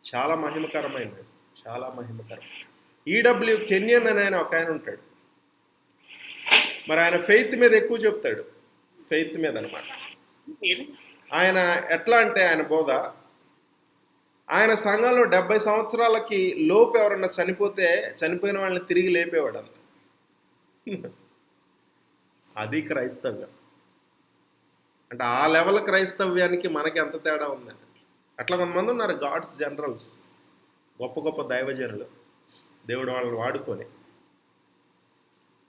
చాలా మహిమకరమైనది, చాలా మహిమకరం. EW canyon అని ఆయన ఒక ఆయన ఉంటాడు. మరి ఆయన ఫెయిత్ మీద ఎక్కువ చెప్తాడు, ఫెయిత్ మీద అనమాట. ఆయన ఎట్లా అంటే ఆయన బోధ, ఆయన సంఘంలో 70 సంవత్సరాలకి లోపు ఎవరన్నా చనిపోతే చనిపోయిన వాళ్ళని తిరిగి లేపేవాడు అంత. అది క్రైస్తవ్యం అంటే. ఆ లెవెల్ క్రైస్తవ్యానికి మనకి ఎంత తేడా ఉందని. అట్లా కొంతమంది ఉన్నారు గాడ్స్ జనరల్స్, గొప్ప గొప్ప దైవజనులు, దేవుడు వాళ్ళని వాడుకొని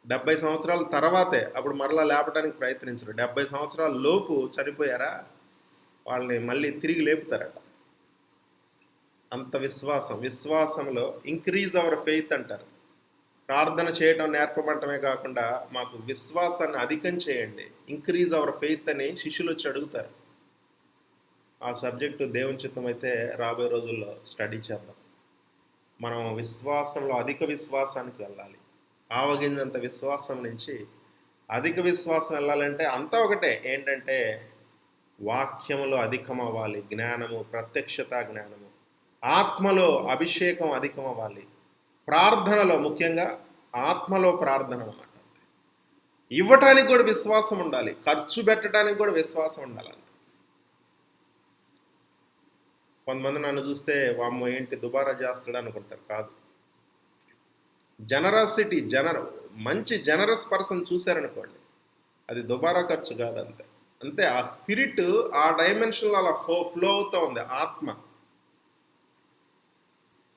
70 సంవత్సరాల తర్వాతే అప్పుడు మరలా లేపడానికి ప్రయత్నించరు. 70 సంవత్సరాల లోపు చనిపోయారా వాళ్ళని మళ్ళీ తిరిగి లేపుతారట. అంత విశ్వాసం. విశ్వాసంలో ఇంక్రీజ్ అవర్ ఫెయిత్ అంటారు. ప్రార్థన చేయడం నేర్పమంటమే కాకుండా మాకు విశ్వాసాన్ని అధికం చేయండి, ఇంక్రీజ్ అవర్ ఫెయిత్ అని శిష్యులు వచ్చి అడుగుతారు. ఆ సబ్జెక్టు దేవుని చిత్తం అయితే రాబోయే రోజుల్లో స్టడీ చేద్దాం. మనం విశ్వాసంలో అధిక విశ్వాసానికి వెళ్ళాలి. ఆవగింజంత విశ్వాసం నుంచి అధిక విశ్వాసం వెళ్ళాలంటే అంతా ఒకటే, ఏంటంటే వాక్యములో అధికం అవ్వాలి, జ్ఞానము, ప్రత్యక్షత జ్ఞానము, ఆత్మలో అభిషేకం అధికం అవ్వాలి, ప్రార్థనలో ముఖ్యంగా ఆత్మలో ప్రార్థన అన్నమాట. ఇవ్వటానికి కూడా విశ్వాసం ఉండాలి, ఖర్చు పెట్టడానికి కూడా విశ్వాసం ఉండాలి. కొంతమంది నన్ను చూస్తే వామ్మో ఏంటి దుబారా చేస్తాడు అనుకుంటారు. కాదు, జనరాసిటీ, మంచి జనరస్ పర్సన్ చూశారనుకోండి, అది దుబారా ఖర్చు కాదు. అంతే ఆ స్పిరిట్ ఆ డైమెన్షన్లో అలా ఫ్లో అవుతూ ఉంది. ఆత్మ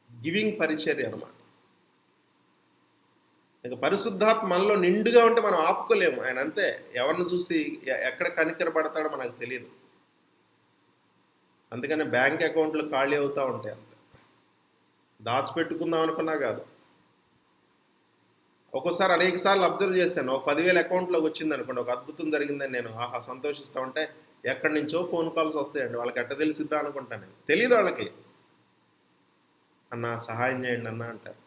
గివింగ్ పరిచర్య అనమాట. ఇక పరిశుద్ధాత్మ మనలో నిండుగా ఉంటే మనం ఆపుకోలేము. ఆయన అంతే, ఎవరిని చూసి ఎక్కడ కనికరపడతాడో మనకు తెలియదు. అందుకని బ్యాంక్ అకౌంట్లు ఖాళీ అవుతూ ఉంటాయి. అంతే, దాచిపెట్టుకుందాం అనుకున్నా కాదు. ఒక్కోసారి అనేక సార్లు అబ్జర్వ్ చేశాను, ఒక 10,000 అకౌంట్లోకి వచ్చింది అనుకోండి, ఒక అద్భుతం జరిగిందని నేను సంతోషిస్తూ ఉంటే ఎక్కడి నుంచో ఫోన్ కాల్స్ వస్తాయండి. వాళ్ళకి ఎట్ట తెలిసిద్దా అనుకుంటాను నేను. తెలియదు వాళ్ళకి. అన్న సహాయం చేయండి అన్న అంటారు.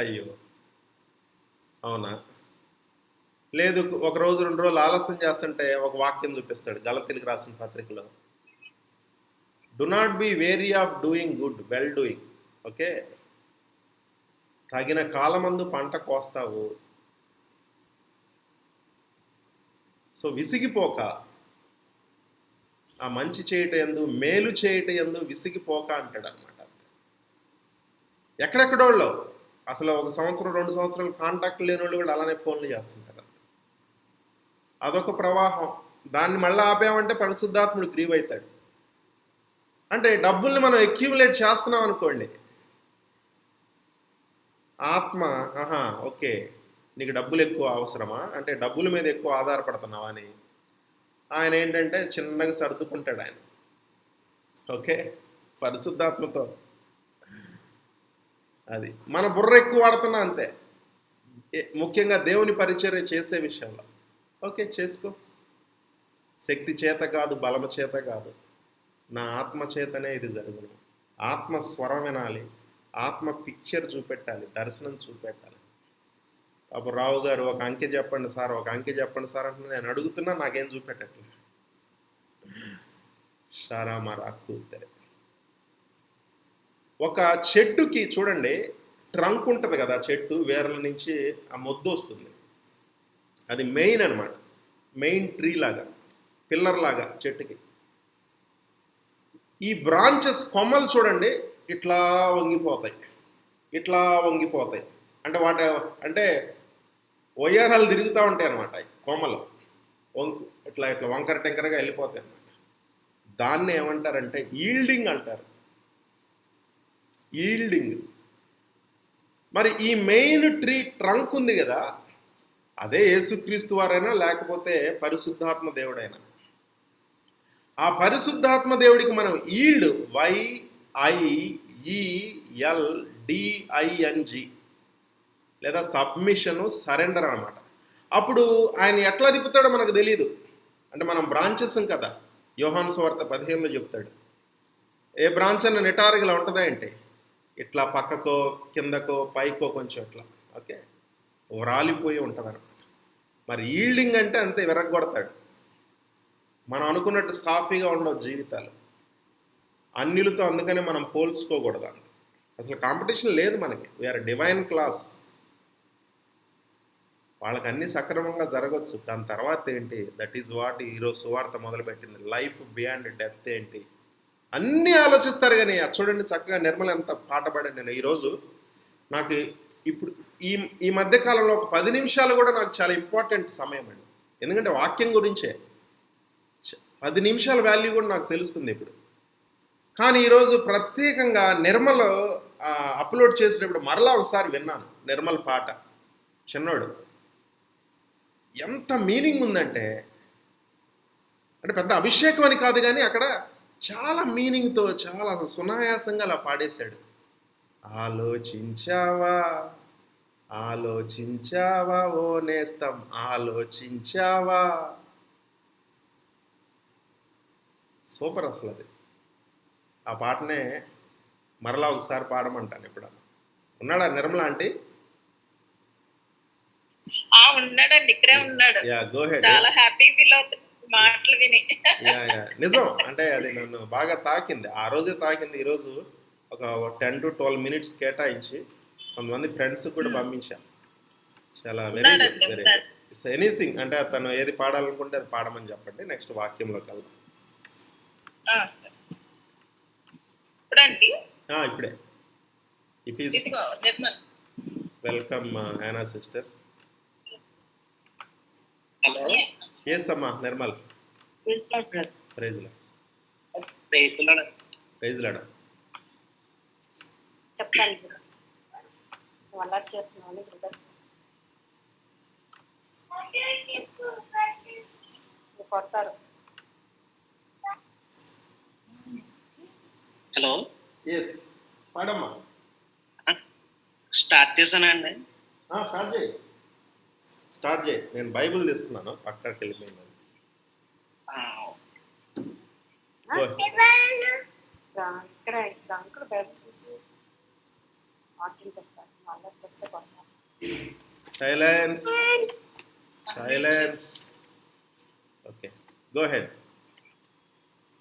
అయ్యో అవునా, లేదు ఒక రోజు 2 రోజులు ఆలస్యం చేస్తుంటే ఒక వాక్యం చూపిస్తాడు గలతీయులకు రాసిన పత్రికలో, do not be weary of doing good, well doing. Okay, తగిన కాలమందు పంట కోస్తావు, సో విసిగిపోక, ఆ మంచి చేయట యందు మేలు చేయట యందు విసిగిపోక అంటాడు అనమాట. ఎక్కడెక్కడోళ్ళు అసలు 1 సంవత్సరం 2 సంవత్సరాలు కాంటాక్ట్ లేని వాళ్ళు కూడా అలానే ఫోన్లు చేస్తుంటారు. అదొక ప్రవాహం. దాన్ని మళ్ళీ ఆపామంటే పరిశుద్ధాత్ముడు గ్రీవ్ అవుతాడు. అంటే డబ్బుల్ని మనం అక్యూములేట్ చేస్తున్నాం అనుకోండి, ఆత్మ ఓకే నీకు డబ్బులు ఎక్కువ అవసరమా అంటే డబ్బుల మీద ఎక్కువ ఆధారపడుతున్నావా అని ఆయన ఏంటంటే చిన్నగా సర్దుకుంటాడు ఆయన. ఓకే, పరిశుద్ధాత్మతో. అది మన బుర్ర ఎక్కువ వాడుతున్నా అంతే, ముఖ్యంగా దేవుని పరిచర్య చేసే విషయంలో. ఓకే చేసుకో, శక్తి చేత కాదు, బలము చేత కాదు, నా ఆత్మ చేతనే ఇది జరుగును. ఆత్మ స్వరం వినాలి, ఆత్మ పిక్చర్ చూపెట్టాలి, దర్శనం చూపెట్టాలి. అప్పుడు రావు గారు ఒక అంకె చెప్పండి సార్, ఒక అంకె చెప్పండి సార్ అంటే నేను అడుగుతున్నా, నాకేం చూపెట్టట్లేదు. షారామారా కూతరే. ఒక చెట్టుకి చూడండి, ట్రంక్ ఉంటుంది కదా, చెట్టు వేర్ల నుంచి ఆ మొద్దు వస్తుంది, అది మెయిన్ అనమాట, మెయిన్ ట్రీ లాగా, పిల్లర్ లాగా చెట్టుకి. ఈ బ్రాంచెస్, కొమ్మలు చూడండి ఇట్లా వంగిపోతాయి, ఇట్లా వంగిపోతాయి. అంటే అంటే ఒయ్యారాలు తిరుగుతూ ఉంటాయి అనమాట కొమ్మలు, ఇట్లా ఇట్లా వంకర టెంకరగా వెళ్ళిపోతాయి అనమాట. దాన్ని ఏమంటారంటే ఈల్డింగ్ అంటారు, ఈల్డింగ్. మరి ఈ మెయిన్ ట్రీ ట్రంక్ ఉంది కదా, అదే యేసుక్రీస్తు వారైనా లేకపోతే పరిశుద్ధాత్మ దేవుడైనా, ఆ పరిశుద్ధాత్మ దేవుడికి మనం ఈల్డ్, YIELDING లేదా సబ్మిషను, సరెండర్ అనమాట. అప్పుడు ఆయన ఎట్లా తిప్పుతాడో మనకు తెలియదు. అంటే మనం బ్రాంచెస్ కదా, యోహాను సువార్త 15లో చెప్తాడు. ఏ బ్రాంచ్ అన్న నిటారుగా ఉంటుందా అంటే ఇట్లా పక్కకో కిందకో పైకో కొంచెం ఇట్లా, ఓకే, రాలిపోయి ఉంటుంది అనమాట. మరి ఈల్డింగ్ అంటే అంతే, విరగొడతాడు. మనం అనుకున్నట్టు సాఫీగా ఉండవు జీవితాలు. అన్యులతో అందుకనే మనం పోల్చుకోకూడదు. అంత అసలు కాంపిటీషన్ లేదు మనకి. We are divine class. వాళ్ళకి అన్నీ సక్రమంగా జరగచ్చు. దాని తర్వాత ఏంటి? దట్ ఈజ్ వాట్ ఈరోజు సువార్త మొదలుపెట్టింది. లైఫ్ బియాండ్ డెత్ ఏంటి అన్నీ ఆలోచిస్తారు. కానీ అది చూడండి చక్కగా నిర్మల ఎంత పాట పాడండి. నేను ఈరోజు నాకు ఇప్పుడు ఈ ఈ మధ్య కాలంలో ఒక 10 నిమిషాలు కూడా నాకు చాలా ఇంపార్టెంట్ సమయం అండి. ఎందుకంటే వాక్యం గురించే 10 నిమిషాల వాల్యూ కూడా నాకు తెలుస్తుంది ఇప్పుడు. కానీ ఈరోజు ప్రత్యేకంగా నిర్మల్ అప్లోడ్ చేసేటప్పుడు మరలా ఒకసారి విన్నాను నిర్మల్ పాట. చిన్నోడు ఎంత మీనింగ్ ఉందంటే, అంటే పెద్ద అభిషేకం అని కాదు కానీ అక్కడ చాలా మీనింగ్తో చాలా సునాయాసంగా అలా పాడేశాడు. ఆలోచించావా ఆలోచించావా ఓ నేస్తం ఆలోచించావా. సూపర్ అసలు అది. ఆ పాటనే మరలా ఒకసారి పాడమంటాను ఎప్పుడన్నా. ఉన్నాడా నిర్మల ఆంటీ? ఉన్నాడండి, ఇక్కడే ఉన్నాడు. Yeah, go head. చాలా హ్యాపీ ఫీల్ అవుతుంది మాటలు విని. యా యా, నిజం. అంటే అది నన్ను బాగా తాకింది. ఆ రోజే తాకింది. ఈరోజు ఒక 10 to 12 మినిట్స్ కేటాయించి కొంతమంది ఫ్రెండ్స్ కూడా పంపించాను. చాలా very good, very good. Anything అంటే తను ఏది పాడాలనుకుంటే అది పాడమని చెప్పండి. నెక్స్ట్ వాక్యంలోకి వెళ్దాం. ఇప్పుడే. ఇఫ్ ఈస్ వెల్కమ్ యానా సిస్టర్. హలో, ఎస్ అమ్మా నిర్మల్. Praise Lord. చెప్తాను అలా చెప్తున్నాను. కొడతారు. హలో, ఎస్ పాడమ్మా. స్టార్ట్ చేశానండి. స్టార్ట్ చేయి. నేను బైబిల్ తీస్తున్నాను, పక్కకి వెళ్ళిపోయింది. ఇక్కడ అంకుడు బైబిల్ తీసి వాక్యం చెప్తారు. అలా చేస్తే కొడతారు. Silence. Okay, go ahead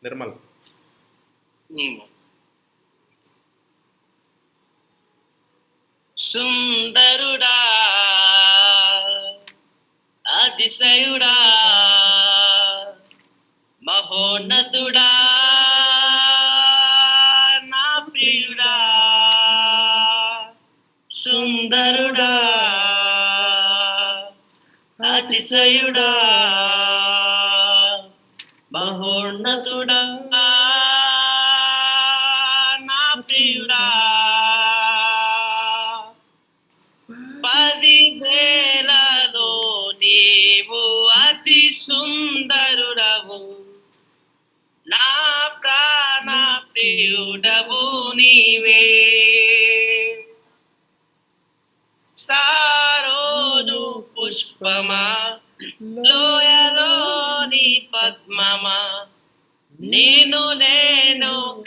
Nirmal. సుందరుడా, అతిశయుడా, మహోన్నతుడా, నా ప్రియుడా. సుందరుడా, అతిశయుడా, మహోన్నతుడా, నా ప్రియుడా. 10,000లో నీవు అతి సుందరుడవు, నా ప్రాణ ప్రియుడవు నీవే. సారోను పుష్పమా, లోయలోని పద్మమా, నేను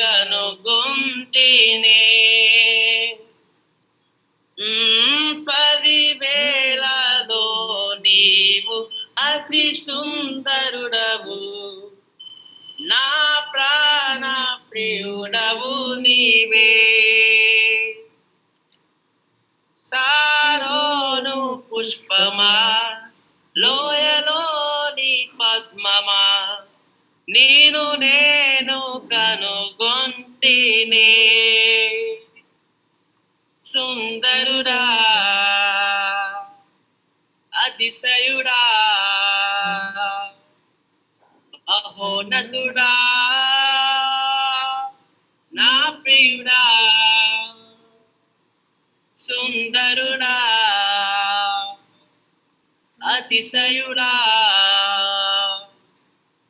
కనుగొంటినే. 10,000లో నీవు అతి సుందరుడవు, నా ప్రాణ ప్రియుడవు నీవే. సారోను పుష్పమా, లోయలోని పద్మమా, నేను కనుగొంటినే. సుందరుడా, అతిశయుడా, మహోన్నతుడా, నా ప్రియుడా. సుందరుడా, అతిశయుడా,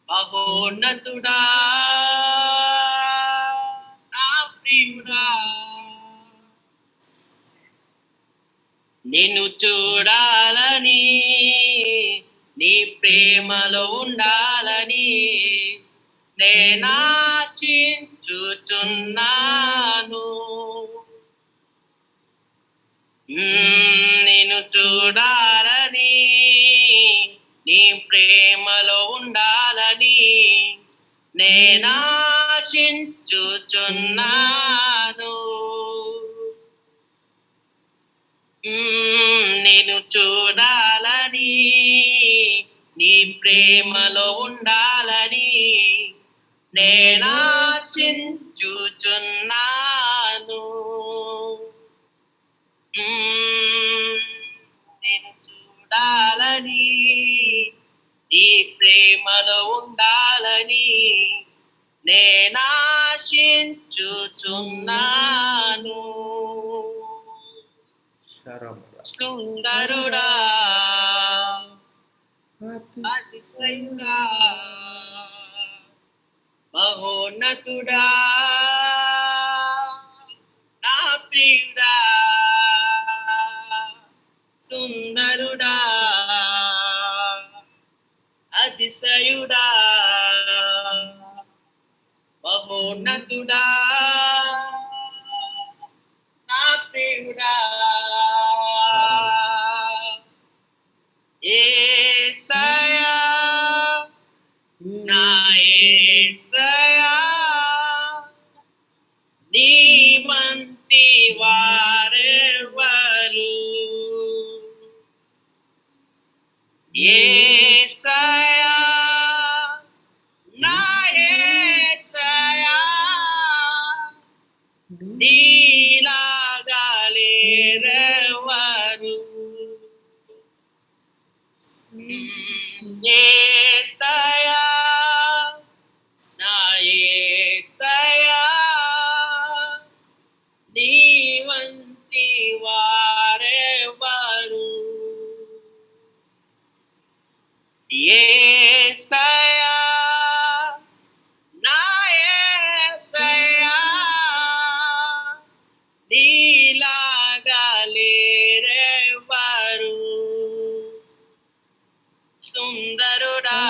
మహోన్నతుడా, నా ప్రియుడా. నిన్ను చూడాలని, నీ ప్రేమలో ఉండాలని నేనాశించుచున్నాను. నిన్ను చూడాలని, నీ ప్రేమలో ఉండాలని నేనాశించుచున్నాను. నేను చూడాలని, నీ ప్రేమలో ఉండాలని నేనాశించుచున్నాను. నేను చూడాలని, నీ ప్రేమలో ఉండాలని నేనాశించుచున్నాను. శరమర సుందరుడా, అతిశయుడా, మహోన్నతుడా, నా ప్రియుడా, సుందరుడా, అతిశయుడా, మహోన్నతుడా, నా ప్రియుడా, యేసయ్యా, నా యేసయ్యా, నీ వంటి వారెవరు? యేసయ్యా, నా యేసయ్యా, నీలాగా లేరెవరు? యేసయ్యా, నా యేసయ్యా, నీ వంటి వారెవరు? యేసయ్యా, నా యేసయ్యా, నీలాగా లేరెవరు? సుందరుడా,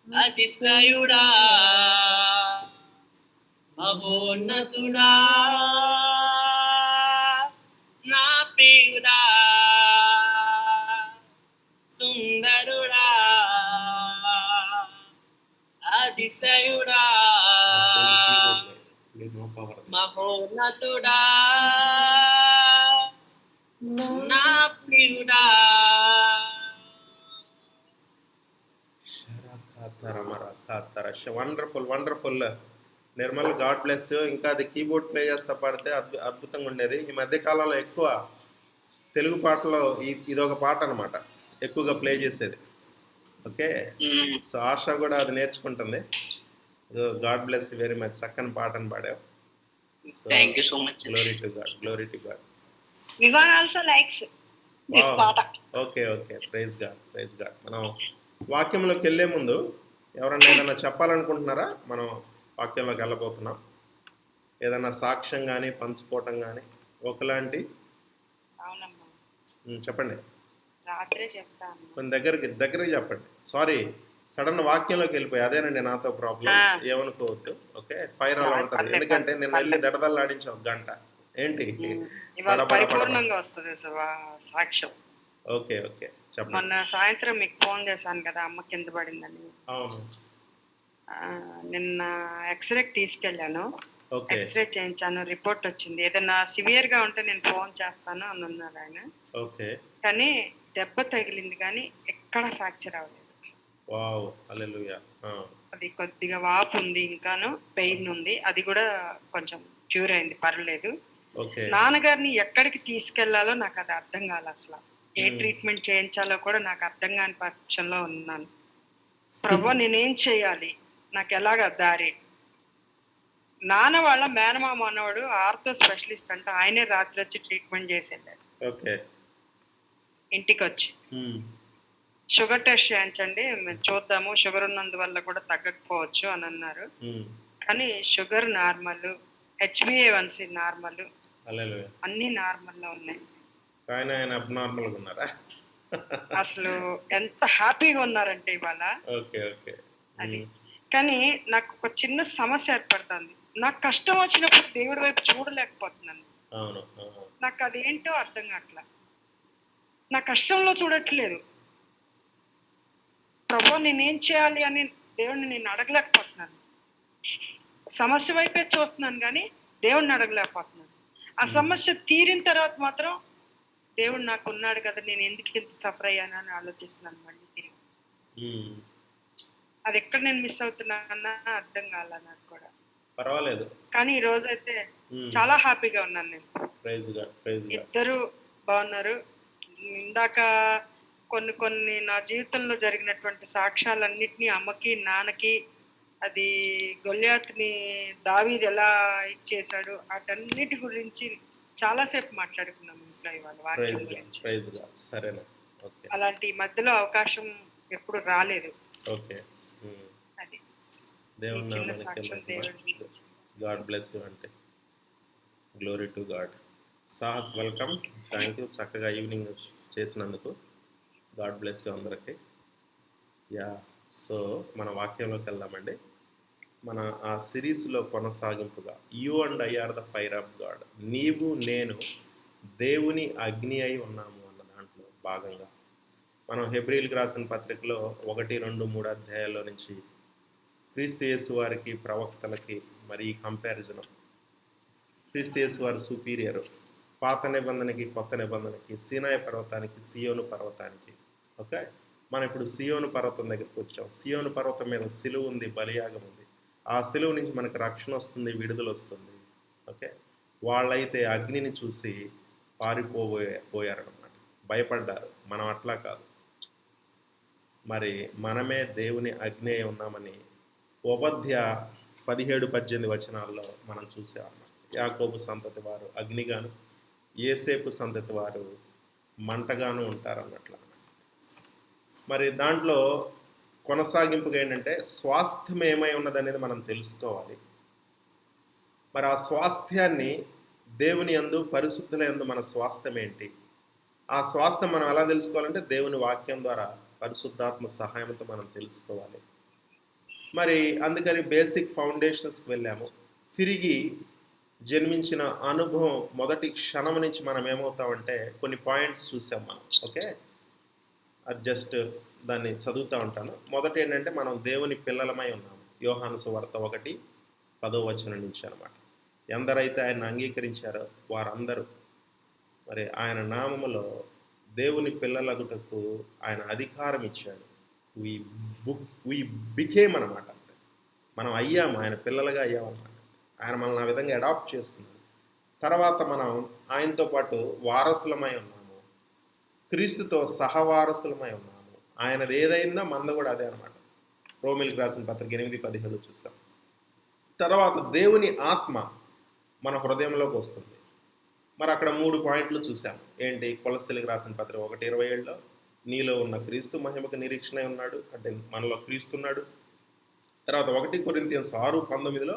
అతిశయుడా, మహోన్నతుడా, నా ప్రియుడా, సుందరుడా, అతిశయుడా, మహోన్నతుడా, నా ప్రియుడా. Wonderful wonderful Nirmal, God bless. ఇంకా అది కీబోర్డ్ ప్లే చేస్తా పాడితే అద్భుతంగా ఉండేది. ఈ మధ్య కాలంలో ఎక్కువ తెలుగు పాటలో ఇదొక పాట అనమాట ఎక్కువగా ప్లే చేసేది. ఓకే, సో ఆశ కూడా అది నేర్చుకుంటుంది. గాడ్ బ్లెస్ వెరీ మచ్, చక్కని పాటను పాడావు. Thank you so much. Glory to God, glory to God. Vivan also likes this part. Okay okay, praise God, praise God. మనం వాక్యంలోకి వెళ్ళే ముందు ఎవరన్నా ఏదైనా చెప్పాలనుకుంటున్నారా? మనం వాక్యంలోకి వెళ్ళబోతున్నాం. ఏదైనా సాక్ష్యం కానీ పంచుకోవటం కానీ ఒకలాంటి అవునమ్మా, చెప్పండి. రాత్రే చెప్తాను. కొంచెం దగ్గరికి చెప్పండి. సారీ, సడన్ వాక్యంలోకి వెళ్ళిపోయి అదేనండి నాతో ప్రాబ్లం, ఏమనుకోవద్దు. ఓకే, ఫైర్ అలా ఉంటుంది. ఎందుకంటే నేను వెళ్ళి దడదల్లాడించి ఒక గంట ఏంటి ఇవాళ పరిపూర్ణంగా వస్తుంది సాక్ష్యం. ఓకే ఓకే, చెప్పండి. మొన్న సాయంత్రం మీకు ఫోన్ చేశాను కదా, అమ్మ కింద పడిందని. అవును, నిన్న ఎక్స్రేకి తీసుకెళ్ళాను. ఓకే ఎక్స్రే చేయించాను, రిపోర్ట్ వచ్చింది. ఏదైనా సివియర్ గా ఉంటే నేను ఫోన్ చేస్తాను అని అన్నారు ఆయన. ఓకే, కానీ దెబ్బ తగిలింది కానీ ఎక్కడ ఫ్రాక్చర్ అవ్వలేదు. వావ్, హల్లెలూయా. అది కొద్దిగా వాపు ఉంది, ఇంకాను పెయిన్ ఉంది. అది కూడా కొంచెం క్యూర్ అయింది, పర్లేదు. ఓకే, నాన్నగారిని ఎక్కడికి తీసుకెళ్లాలో నాకు అది అర్థం కాదు. అసలు ఏ ట్రీట్మెంట్ చేయించాలో కూడా నాకు అర్థం కాని పక్షంలో ఉన్నాను. ప్రభు, నేనేం చేయాలి? నాకు ఎలాగ దారి? నాన్న వాళ్ళ మేనమామ అన్నవాడు ఆర్థో స్పెషలిస్ట్ అంట, ఆయనే రాత్రి వచ్చి ట్రీట్మెంట్ చేసి వెళ్ళాడు. ఓకే, ఇంటికి వచ్చి షుగర్ టెస్ట్ చేయించండి, మేము చూద్దాము, షుగర్ ఉన్నందువల్ల కూడా తగ్గకపోవచ్చు అని అన్నారు. కానీ షుగర్ నార్మల్, HbA1c నార్మల్, హల్లెలూయా, అన్ని నార్మల్లో ఉన్నాయి. ఆయన అబ్నార్మల్గా ఉన్నారా? అసలు ఎంత హ్యాపీగా ఉన్నారంటే ఇవాళ. ఓకే ఓకే, అది. కానీ నాకు ఒక చిన్న సమస్య ఏర్పడుతుంది. నాకు కష్టం వచ్చినప్పుడు దేవుడి వైపు చూడలేకపోతున్నాను. అవును, నాకు అదేంటో అర్థం కావట్లా. నా కష్టంలో చూడట్లేదు. ప్రభు, నేనేం చేయాలి అని దేవుణ్ణి నేను అడగలేకపోతున్నాను. సమస్య వైపే చూస్తున్నాను కానీ దేవుణ్ణి అడగలేకపోతున్నాను. ఆ సమస్య తీరిన తర్వాత మాత్రం దేవుడు నాకు ఉన్నాడు కదా, నేను ఎందుకు ఇంత సఫర్ అయ్యాను అని ఆలోచిస్తున్నాను మళ్ళీ తిరిగి. అది ఎక్కడ నేను మిస్ అవుతున్నానన్నా అర్థం కాల నాకు కూడా. పర్వాలేదు. కానీ ఈ రోజు అయితే చాలా హ్యాపీగా ఉన్నాను నేను. ఇద్దరు బాగున్నారు. ఇందాక కొన్ని నా జీవితంలో జరిగినటువంటి సాక్ష్యాలన్నిటినీ అమ్మకి నాన్నకి, అది గొల్యాతుని దావీదు ఎలా ఇచ్చేశాడు వాటన్నిటి గురించి చాలాసేపు మాట్లాడుకున్నాం ఇంట్లో ఇవాళ వాక్యం గురించి. సరేనా? అలాంటి మధ్యలో అవకాశం ఎప్పుడు రాలేదు. ఓకే, అది దేవుని చిన్న నామానికి సాక్ష్యం దేవుడి గురించి. గాడ్ బ్లెస్ యూ అంటే glory to God. Sahas welcome, thank you చక్కగా ఈవినింగ్ చేసినందుకు. గాడ్ బ్లెస్ యూ అందరికీ. యా, సో మన వాక్యంలోకి వెళ్దామండి. మన ఆ సిరీస్లో కొనసాగింపుగా you and I are the fire of God, నీవు నేను దేవుని అగ్ని అయి ఉన్నాము అన్న దాంట్లో భాగంగా మనం హెబ్రీలకు రాసిన పత్రికలో 1, 2, 3 అధ్యాయాల్లో నుంచి క్రీస్తు యేసు వారికి ప్రవక్తలకి మరి ఈ కంపారిజన్, క్రీస్తు యేసు వారు సుపీరియరు, పాత నిబంధనకి కొత్త నిబంధనకి, సీనాయి పర్వతానికి సియోను పర్వతానికి. ఓకే, మనం ఇప్పుడు సియోను పర్వతం దగ్గరికి వచ్చాం. సియోను పర్వతం మీద సిలువ ఉంది, బలియాగం ఉంది. ఆ సిలువ నుంచి మనకు రక్షణ వస్తుంది, విడుదల వస్తుంది. ఓకే, వాళ్ళైతే అగ్నిని చూసి పోయారనమాట, భయపడ్డారు. మనం అట్లా కాదు. మరి మనమే దేవుని అగ్ని అయి ఉన్నామని ఉపధ్య 17-18 వచనాల్లో మనం చూసామన్నమాట. యాకోబు సంతతి వారు అగ్నిగాను, యేసేపు సంతతి వారు మంటగాను ఉంటారన్నట్లు. మరి దాంట్లో కొనసాగింపుగా ఏంటంటే స్వాస్థ్యం ఏమై ఉన్నదనేది మనం తెలుసుకోవాలి. మరి ఆ స్వాస్థ్యాన్ని దేవుని యందు, పరిశుద్ధుల యందు మన స్వాస్థ్యం ఏంటి? ఆ స్వాస్థ్యం మనం ఎలా తెలుసుకోవాలంటే దేవుని వాక్యం ద్వారా పరిశుద్ధాత్మ సహాయంతో మనం తెలుసుకోవాలి. మరి అందుకని బేసిక్ ఫౌండేషన్స్కి వెళ్ళాము. తిరిగి జన్మించిన అనుభవం మొదటి క్షణం నుంచి మనం ఏమవుతామంటే కొన్ని పాయింట్స్ చూసాం మనం. ఓకే, అది జస్ట్ దాన్ని చదువుతూ ఉంటాను. మొదటి ఏంటంటే మనం దేవుని పిల్లలమై ఉన్నాము. యోహాను సువార్త 1:10 నుంచి అనమాట. ఎందరైతే ఆయన అంగీకరించారో వారందరూ మరి ఆయన నామములో దేవుని పిల్లలగుటకు ఆయన అధికారం ఇచ్చాడు. వి బికేమ్ అనమాట. మనం అయ్యాము, ఆయన పిల్లలుగా అయ్యామన్నమాట. ఆయన మనల్ని ఆ విధంగా అడాప్ట్ చేసుకున్నాడు. తర్వాత మనం ఆయనతో పాటు వారసులమై ఉన్నాము, క్రీస్తుతో సహవారసులమై ఉన్నాము. ఆయనది ఏదైందో మంద కూడా అదే అనమాట. రోమిలకు రాసిన పత్రిక 8:17 చూస్తాం. తర్వాత దేవుని ఆత్మ మన హృదయంలోకి వస్తుంది. మరి అక్కడ 3 పాయింట్లు చూసాం. ఏంటి? కొలస్సీలకు రాసిన పత్రిక 1:27లో నీలో ఉన్న క్రీస్తు మహిమకు నిరీక్షణ ఉన్నాడు, అంటే మనలో క్రీస్తున్నాడు. తర్వాత 1 కొరింథీయులు 6:19లో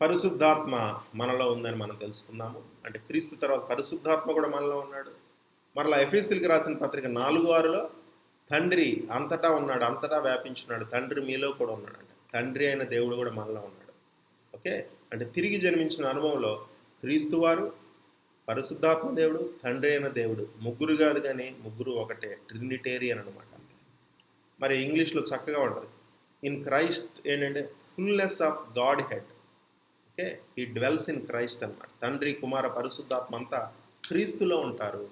పరిశుద్ధాత్మ మనలో ఉందని మనం తెలుసుకున్నాము. అంటే క్రీస్తు తర్వాత పరిశుద్ధాత్మ కూడా మనలో ఉన్నాడు. మరలా ఎఫెసీయులకు రాసిన పత్రిక 4:6లో తండ్రి అంతటా ఉన్నాడు, అంతటా వ్యాపించున్నాడు, తండ్రి మీలో కూడా ఉన్నాడు. అంటే తండ్రి అయిన దేవుడు కూడా మనలో ఉన్నాడు. ఓకే, అంటే తిరిగి జన్మించిన అనుభవంలో క్రీస్తు వారు, పరిశుద్ధాత్మ దేవుడు, తండ్రి అయిన దేవుడు, ముగ్గురు కాదు కానీ ముగ్గురు ఒకటే, ట్రినిటేరియన్ అనమాట. మరి ఇంగ్లీష్లో చక్కగా ఉంటుంది. ఇన్ క్రైస్ట్ ఏంటంటే fullness of God head. Okay, ఈ డ్వెల్స్ ఇన్ క్రైస్ట్ అనమాట. తండ్రి, కుమార, పరిశుద్ధాత్మ అంతా క్రీస్తులో ఉంటారు.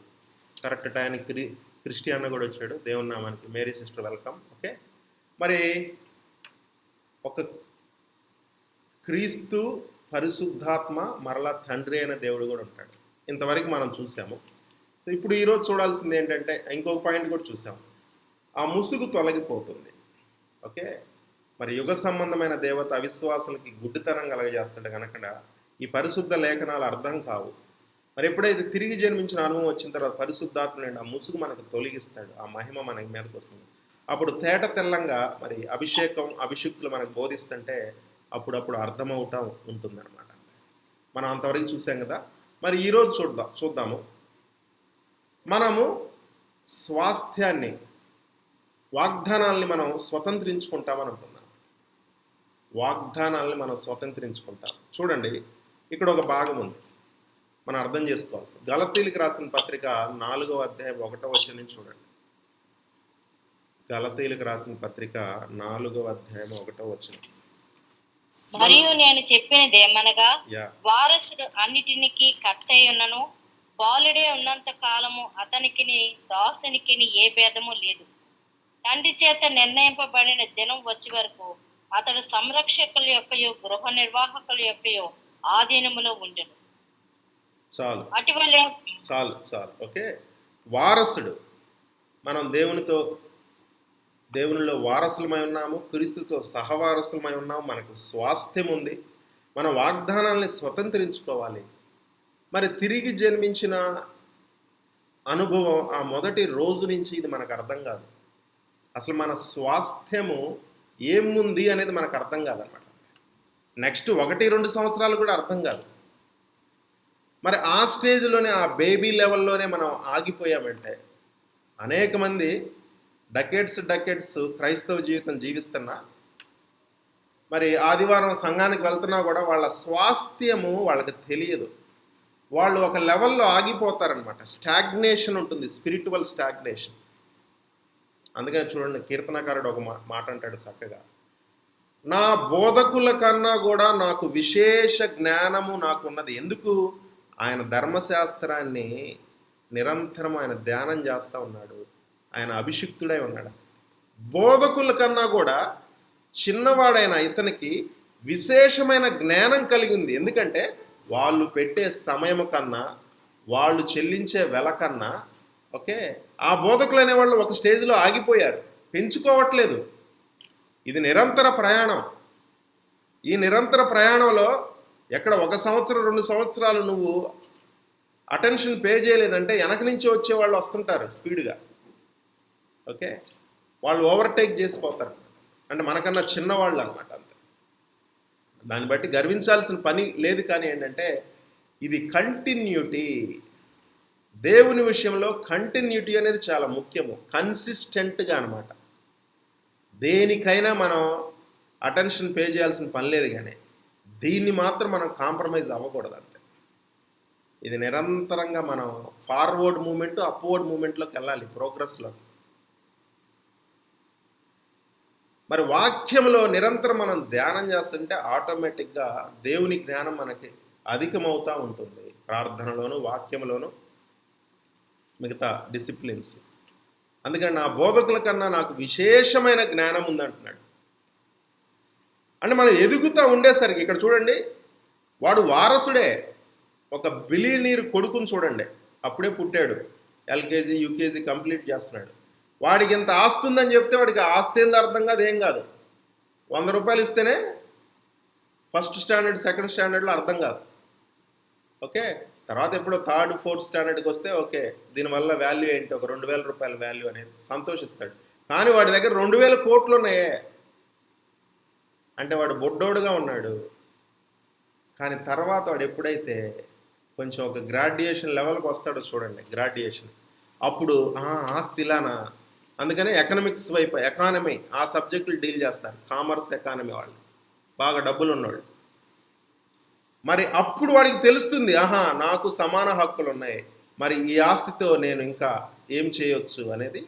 కరెక్ట్ టైంకి క్రిస్టియన్ కూడా వచ్చాడు. దేవుని నామానికి మేరీ సిస్టర్ వెల్కమ్. ఓకే, మరి ఒక క్రీస్తు, పరిశుద్ధాత్మ, మరలా తండ్రి అయిన దేవుడు కూడా ఉంటాడు. ఇంతవరకు మనం చూసాము. సో ఇప్పుడు ఈరోజు చూడాల్సింది ఏంటంటే ఇంకొక పాయింట్ కూడా చూసాము. ఆ ముసుగు తొలగిపోతుంది. ఓకే, మరి యుగ సంబంధమైన దేవత అవిశ్వాసులకి గుడ్డితనం కలగజేస్తుంటే కనుక ఈ పరిశుద్ధ లేఖనాలు అర్థం కావు. మరి ఎప్పుడైతే తిరిగి జన్మించిన అనుభవం వచ్చిన తర్వాత పరిశుద్ధాత్మ నుండి ఆ ముసుగు మనకు తొలగిస్తాడు, ఆ మహిమ మనకి మీదకి వస్తుంది. అప్పుడు తేట తెల్లంగా మరి అభిషేకం, అభిషిక్తులు మనకు బోధిస్తుంటే అప్పుడప్పుడు అర్థమవుతూ ఉంటుందన్నమాట. మనం అంతవరకు చూసాం కదా. మరి ఈరోజు చూద్దాము. మనము స్వాస్థ్యాన్ని, వాగ్దానాల్ని మనం స్వతంత్రించుకుంటామని అంటున్నాం. వాగ్దానాల్ని మనం స్వతంత్రించుకుంటాం. చూడండి, ఇక్కడ ఒక భాగం ఉంది మనం అర్థం చేసుకోవాల్సింది. గలతీయులకు రాసిన పత్రిక 4వ అధ్యాయం 1వ వచనం నుంచి చూడండి. గలతీయులకు రాసిన పత్రిక 4వ అధ్యాయం 1వ వచనం. మరియు నేను చెప్పినదేమనగా, యా వారసుడు అన్నిటినికి కర్త ఉన్నను, బాలుడే ఉన్నంత కాలము అతనికిని దాసునికిని ఏ భేదము లేదు. తండ్రి చేత నిర్ణయింపబడిన దినం వచ్చే వరకు అతడు సంరక్షకుల యొక్కయో గృహ నిర్వాహకుల యొక్కయో ఆధీనములో ఉండెను. చాలు అటువలే చాలు చాలు ఓకే. వారసుడు, మనం దేవునిలో వారసులమై ఉన్నాము, క్రీస్తుతో సహవారసులమై ఉన్నాము, మనకు స్వాస్థ్యం ఉంది, మన వాగ్దానాల్ని స్వతంత్రించుకోవాలి. మరి తిరిగి జన్మించిన అనుభవం ఆ మొదటి రోజు నుంచి ఇది మనకు అర్థం కాదు. అసలు మన స్వాస్థ్యము ఏముంది అనేది మనకు అర్థం కాదనమాట. నెక్స్ట్ 1-2 సంవత్సరాలు కూడా అర్థం కాదు. మరి ఆ స్టేజ్లోనే, ఆ బేబీ లెవెల్లోనే మనం ఆగిపోయామంటే, అనేక మంది డకెట్స్ క్రైస్తవ జీవితం జీవిస్తున్నా, మరి ఆదివారం సంఘానికి వెళ్తున్నా కూడా వాళ్ళ స్వాస్థ్యము వాళ్ళకి తెలియదు. వాళ్ళు ఒక లెవెల్లో ఆగిపోతారనమాట. స్టాగ్నేషన్ ఉంటుంది, స్పిరిచువల్ స్టాగ్నేషన్. అందుకని చూడండి, కీర్తనకారుడు ఒక మాట అంటాడు చక్కగా, నా బోధకుల కన్నా కూడా నాకు విశేష జ్ఞానము నాకున్నది. ఎందుకు? ఆయన ధర్మశాస్త్రాన్ని నిరంతరం ఆయన ధ్యానం చేస్తూ ఉన్నాడు, ఆయన అభిషిక్తుడై ఉన్నాడు. బోధకుల కన్నా కూడా చిన్నవాడైన ఇతనికి విశేషమైన జ్ఞానం కలిగింది. ఎందుకంటే వాళ్ళు పెట్టే సమయం కన్నా, వాళ్ళు చెల్లించే వెల కన్నా, ఓకే, ఆ బోధకులు అనేవాళ్ళు ఒక స్టేజ్లో ఆగిపోయారు, పెంచుకోవట్లేదు. ఇది నిరంతర ప్రయాణం. ఈ నిరంతర ప్రయాణంలో ఎక్కడ 1 సంవత్సరం 2 సంవత్సరాలు నువ్వు అటెన్షన్ పే చేయలేదంటే వెనక నుంచి వచ్చే వాళ్ళు వస్తుంటారు స్పీడ్గా, ఓకే, వాళ్ళు ఓవర్టేక్ చేసిపోతారు. అంటే మనకన్నా చిన్నవాళ్ళు అనమాట. అంతే. దాన్ని బట్టి గర్వించాల్సిన పని లేదు. కానీ ఏంటంటే ఇది కంటిన్యూటీ. దేవుని విషయంలో కంటిన్యూటీ అనేది చాలా ముఖ్యము, కన్సిస్టెంట్గా అనమాట. దేనికైనా మనం అటెన్షన్ పే చేయాల్సిన పని లేదు, కానీ దీన్ని మాత్రం మనం కాంప్రమైజ్ అవ్వకూడదు. అంతే. ఇది నిరంతరంగా మనం ఫార్వర్డ్ మూమెంట్, అప్వర్డ్ మూమెంట్లోకి వెళ్ళాలి, ప్రోగ్రెస్లో. మరి వాక్యంలో నిరంతరం మనం ధ్యానం చేస్తుంటే ఆటోమేటిక్గా దేవుని జ్ఞానం మనకి అధికమవుతూ ఉంటుంది, ప్రార్థనలోను, వాక్యంలోను, మిగతా డిసిప్లిన్స్. అందుకని నా బోధకుల కన్నా నాకు విశేషమైన జ్ఞానం ఉందంటున్నాడు. అంటే మనం ఎదుగుతూ ఉండేసరికి ఇక్కడ చూడండి, వాడు వారసుడే. ఒక బిలియనీర్ కొడుకుని చూడండి, అప్పుడే పుట్టాడు, ఎల్కేజీ యూకేజీ కంప్లీట్ చేస్తున్నాడు. వాడికి ఇంత ఆస్తి ఉందని చెప్తే వాడికి ఆస్తి ఏందో అర్థం కాదు, ఏం కాదు. 100 రూపాయలు ఇస్తేనే ఫస్ట్ స్టాండర్డ్, సెకండ్ స్టాండర్డ్లో అర్థం కాదు, ఓకే. తర్వాత ఎప్పుడో 3rd, 4th స్టాండర్డ్కి వస్తే ఓకే, దీనివల్ల వాల్యూ ఏంటి, ఒక 2000 రూపాయల వాల్యూ అనేది సంతోషిస్తాడు. కానీ వాడి దగ్గర 2000 కోట్లు ఉన్నాయే అంటే వాడు బొడ్డోడుగా ఉన్నాడు. కానీ తర్వాత వాడు ఎప్పుడైతే కొంచెం ఒక గ్రాడ్యుయేషన్ లెవెల్కి వస్తాడో చూడండి, గ్రాడ్యుయేషన్, అప్పుడు ఆస్తి ఇలానా. అందుకనే ఎకనామిక్స్ వైపు, ఎకానమీ ఆ సబ్జెక్టులు డీల్ చేస్తారు, కామర్స్ ఎకానమీ వాళ్ళు, బాగా డబ్బులు ఉన్నవాళ్ళు. మరి అప్పుడు వాడికి తెలుస్తుంది, నాకు సమాన హక్కులు ఉన్నాయి, మరి ఈ ఆస్తితో నేను ఇంకా ఏం చేయొచ్చు అనేది.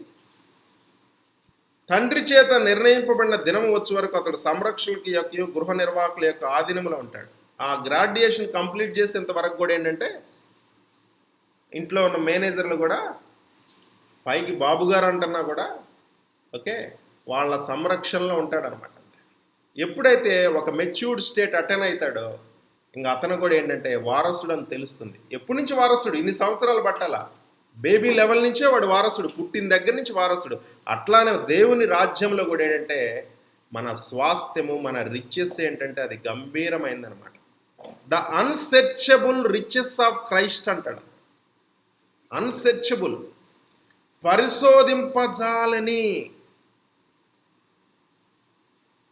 తండ్రి చేత నిర్ణయింపబడిన దినం వచ్చే వరకు అతడు సంరక్షకుల యొక్క గృహ నిర్వాహకుల యొక్క ఆధీనంలో ఉంటాడు. ఆ గ్రాడ్యుయేషన్ కంప్లీట్ చేసేంత వరకు కూడా ఏంటంటే ఇంట్లో ఉన్న మేనేజర్లు కూడా పైకి బాబుగారు అంటున్నా కూడా ఓకే, వాళ్ళ సంరక్షణలో ఉంటాడనమాట. ఎప్పుడైతే ఒక మెచ్యూర్డ్ స్టేట్ అటెన్ అవుతాడో ఇంకా అతను కూడా ఏంటంటే వారసుడు అని తెలుస్తుంది. ఎప్పటి నుంచి వారసుడు? ఇన్ని సంవత్సరాలు పట్టాలా, బేబీ లెవెల్ నుంచే వాడు వారసుడు, పుట్టిన దగ్గర నుంచి వారసుడు. అట్లానే దేవుని రాజ్యంలో కూడా ఏంటంటే మన స్వాస్థ్యము, మన రిచెస్ ఏంటంటే అది గంభీరమైందనమాట. ద అన్సెర్చబుల్ రిచెస్ ఆఫ్ క్రైస్ట్ అంటాడు. అన్సెర్చబుల్, పరిశోధింపజాలని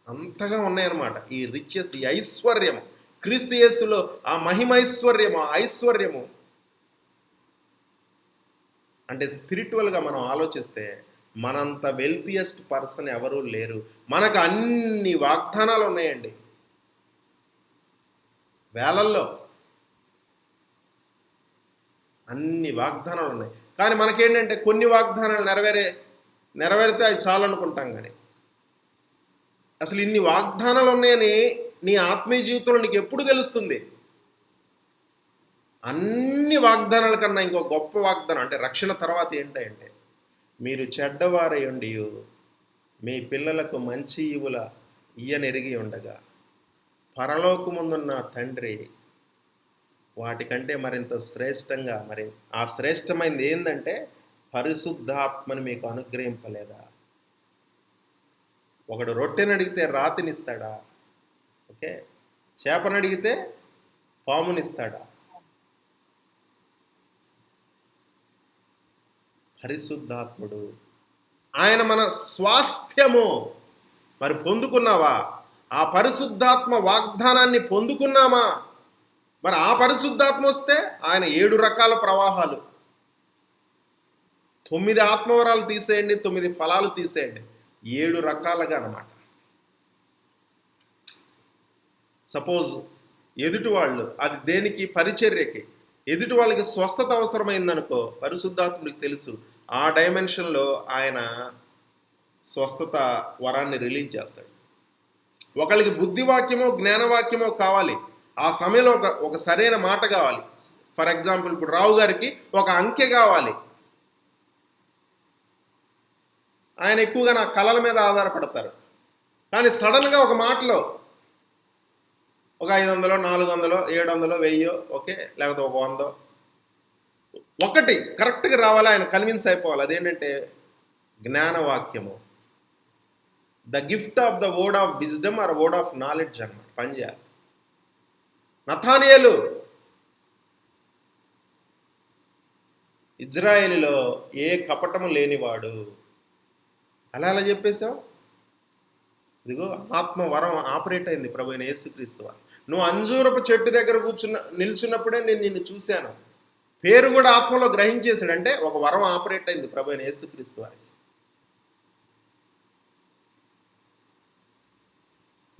అంతగా ఉన్నాయన్నమాట ఈ రిచెస్, ఈ ఐశ్వర్యము. క్రీస్తు యేసులో ఆ మహిమైశ్వర్యము, ఆ ఐశ్వర్యము అంటే స్పిరిచువల్గా మనం ఆలోచిస్తే మనంత వెల్తియెస్ట్ పర్సన్ ఎవరూ లేరు. మనకు అన్ని వాగ్దానాలు ఉన్నాయండి, వేలల్లో అన్ని వాగ్దానాలు ఉన్నాయి. కానీ మనకేంటంటే కొన్ని వాగ్దానాలు నెరవేరితే అవి చాలు అనుకుంటాం. కానీ అసలు ఇన్ని వాగ్దానాలు ఉన్నాయని నీ ఆత్మీయ జీవితంలో నీకు ఎప్పుడు తెలుస్తుంది? అన్ని వాగ్దానాల కన్నా ఇంకో గొప్ప వాగ్దానం అంటే రక్షణ తర్వాత ఏంటంటే, మీరు చెడ్డవారై ఉండి మీ పిల్లలకు మంచి ఈవుల ఇయ్యనెరిగి ఉండగా పరలోకముందున్న తండ్రి వాటికంటే మరింత శ్రేష్టంగా, మరి ఆ శ్రేష్టమైనది ఏంటంటే పరిశుద్ధాత్మని మీకు అనుగ్రహింపలేదా? ఒకడు రొట్టెని అడిగితే రాతినిస్తాడా? ఓకే, చేపను అడిగితే పామునిస్తాడా? పరిశుద్ధాత్ముడు ఆయన మన స్వాస్థ్యము. మరి పొందుకున్నావా? ఆ పరిశుద్ధాత్మ వాగ్దానాన్ని పొందుకున్నామా? మరి ఆ పరిశుద్ధాత్మ వస్తే ఆయన 7 రకాల ప్రవాహాలు, 9 ఆత్మవరాలు తీసేయండి, 9 ఫలాలు తీసేయండి, 7 రకాలుగా అన్నమాట. సపోజ్ ఎదుటి వాళ్ళు అది దేనికి, పరిచర్యకి, ఎదుటి వాళ్ళకి స్వస్థత అవసరమైందనుకో, పరిశుద్ధాత్ముడికి తెలుసు ఆ డైమెన్షన్లో ఆయన స్వస్థత వరాన్ని రిలీజ్ చేస్తాడు. ఒకళ్ళకి బుద్ధివాక్యమో జ్ఞానవాక్యమో కావాలి, ఆ సమయంలో ఒక సరైన మాట కావాలి. ఫర్ ఎగ్జాంపుల్ ఇప్పుడు రావు గారికి ఒక అంకె కావాలి. ఆయన ఎక్కువగా నా కళల మీద ఆధారపడతారు. కానీ సడన్గా ఒక మాటలో ఒక 500, 400, 700, 1000, ఓకే, లేకపోతే ఒక 100 ఒకటి కరెక్ట్గా రావాలి, ఆయన కన్విన్స్ అయిపోవాలి. అదేంటంటే జ్ఞానవాక్యము, the gift of the word of wisdom or word of knowledge అన్నమాట పనిచేయాలి. నతానియేలు ఇజ్రాయేలులో ఏ కపటము లేనివాడు. అలా అలా చెప్పేశావు. ఇదిగో ఆత్మ వరం ఆపరేట్ అయింది ప్రభు అయిన యేసుక్రీస్తు వారు. నువ్వు అంజూరపు చెట్టు దగ్గర నిల్చున్నప్పుడే నేను నిన్ను చూశాను. పేరు కూడా ఆత్మలో గ్రహించేశాడు. అంటే ఒక వరం ఆపరేట్ అయింది ప్రభు అయిన యేసుక్రీస్తు వారికి.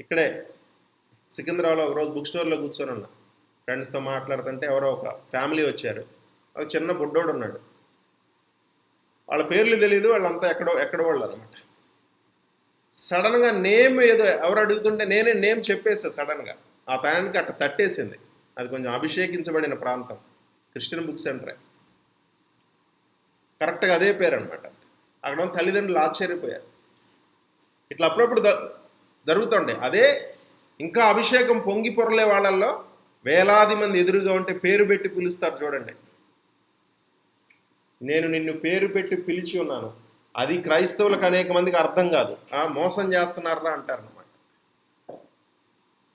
ఇక్కడే సికింద్రాబాద్లో ఒకరోజు బుక్ స్టోర్లో కూర్చొని ఉన్నా, ఫ్రెండ్స్తో మాట్లాడుతుంటే ఎవరో ఒక ఫ్యామిలీ వచ్చారు. ఒక చిన్న బుడ్డోడు ఉన్నాడు. వాళ్ళ పేర్లు తెలియదు, వాళ్ళంతా ఎక్కడో వాళ్ళు అనమాట. సడన్గా నేమ్ ఏదో ఎవరు అడుగుతుంటే నేనే నేమ్ చెప్పేసా సడన్గా. ఆ టైంకి అట్లా తట్టేసింది. అది కొంచెం అభిషేకించబడిన ప్రాంతం, క్రిస్టియన్ బుక్ సెంటరే, కరెక్ట్గా అదే పేరు అనమాట. అక్కడ తల్లిదండ్రులు ఆశ్చర్యపోయారు. ఇట్లా అప్పుడప్పుడు జరుగుతుండే. అదే ఇంకా అభిషేకం పొంగి పొరలే వాళ్ళల్లో వేలాది మంది ఎదురుగా ఉంటే పేరు పెట్టి పిలుస్తారు చూడండి. నేను నిన్ను పేరు పెట్టి పిలిచి ఉన్నాను. అది క్రైస్తవులకు అనేక మందికి అర్థం కాదు. మోసం చేస్తున్నారా అంటారు అన్నమాట.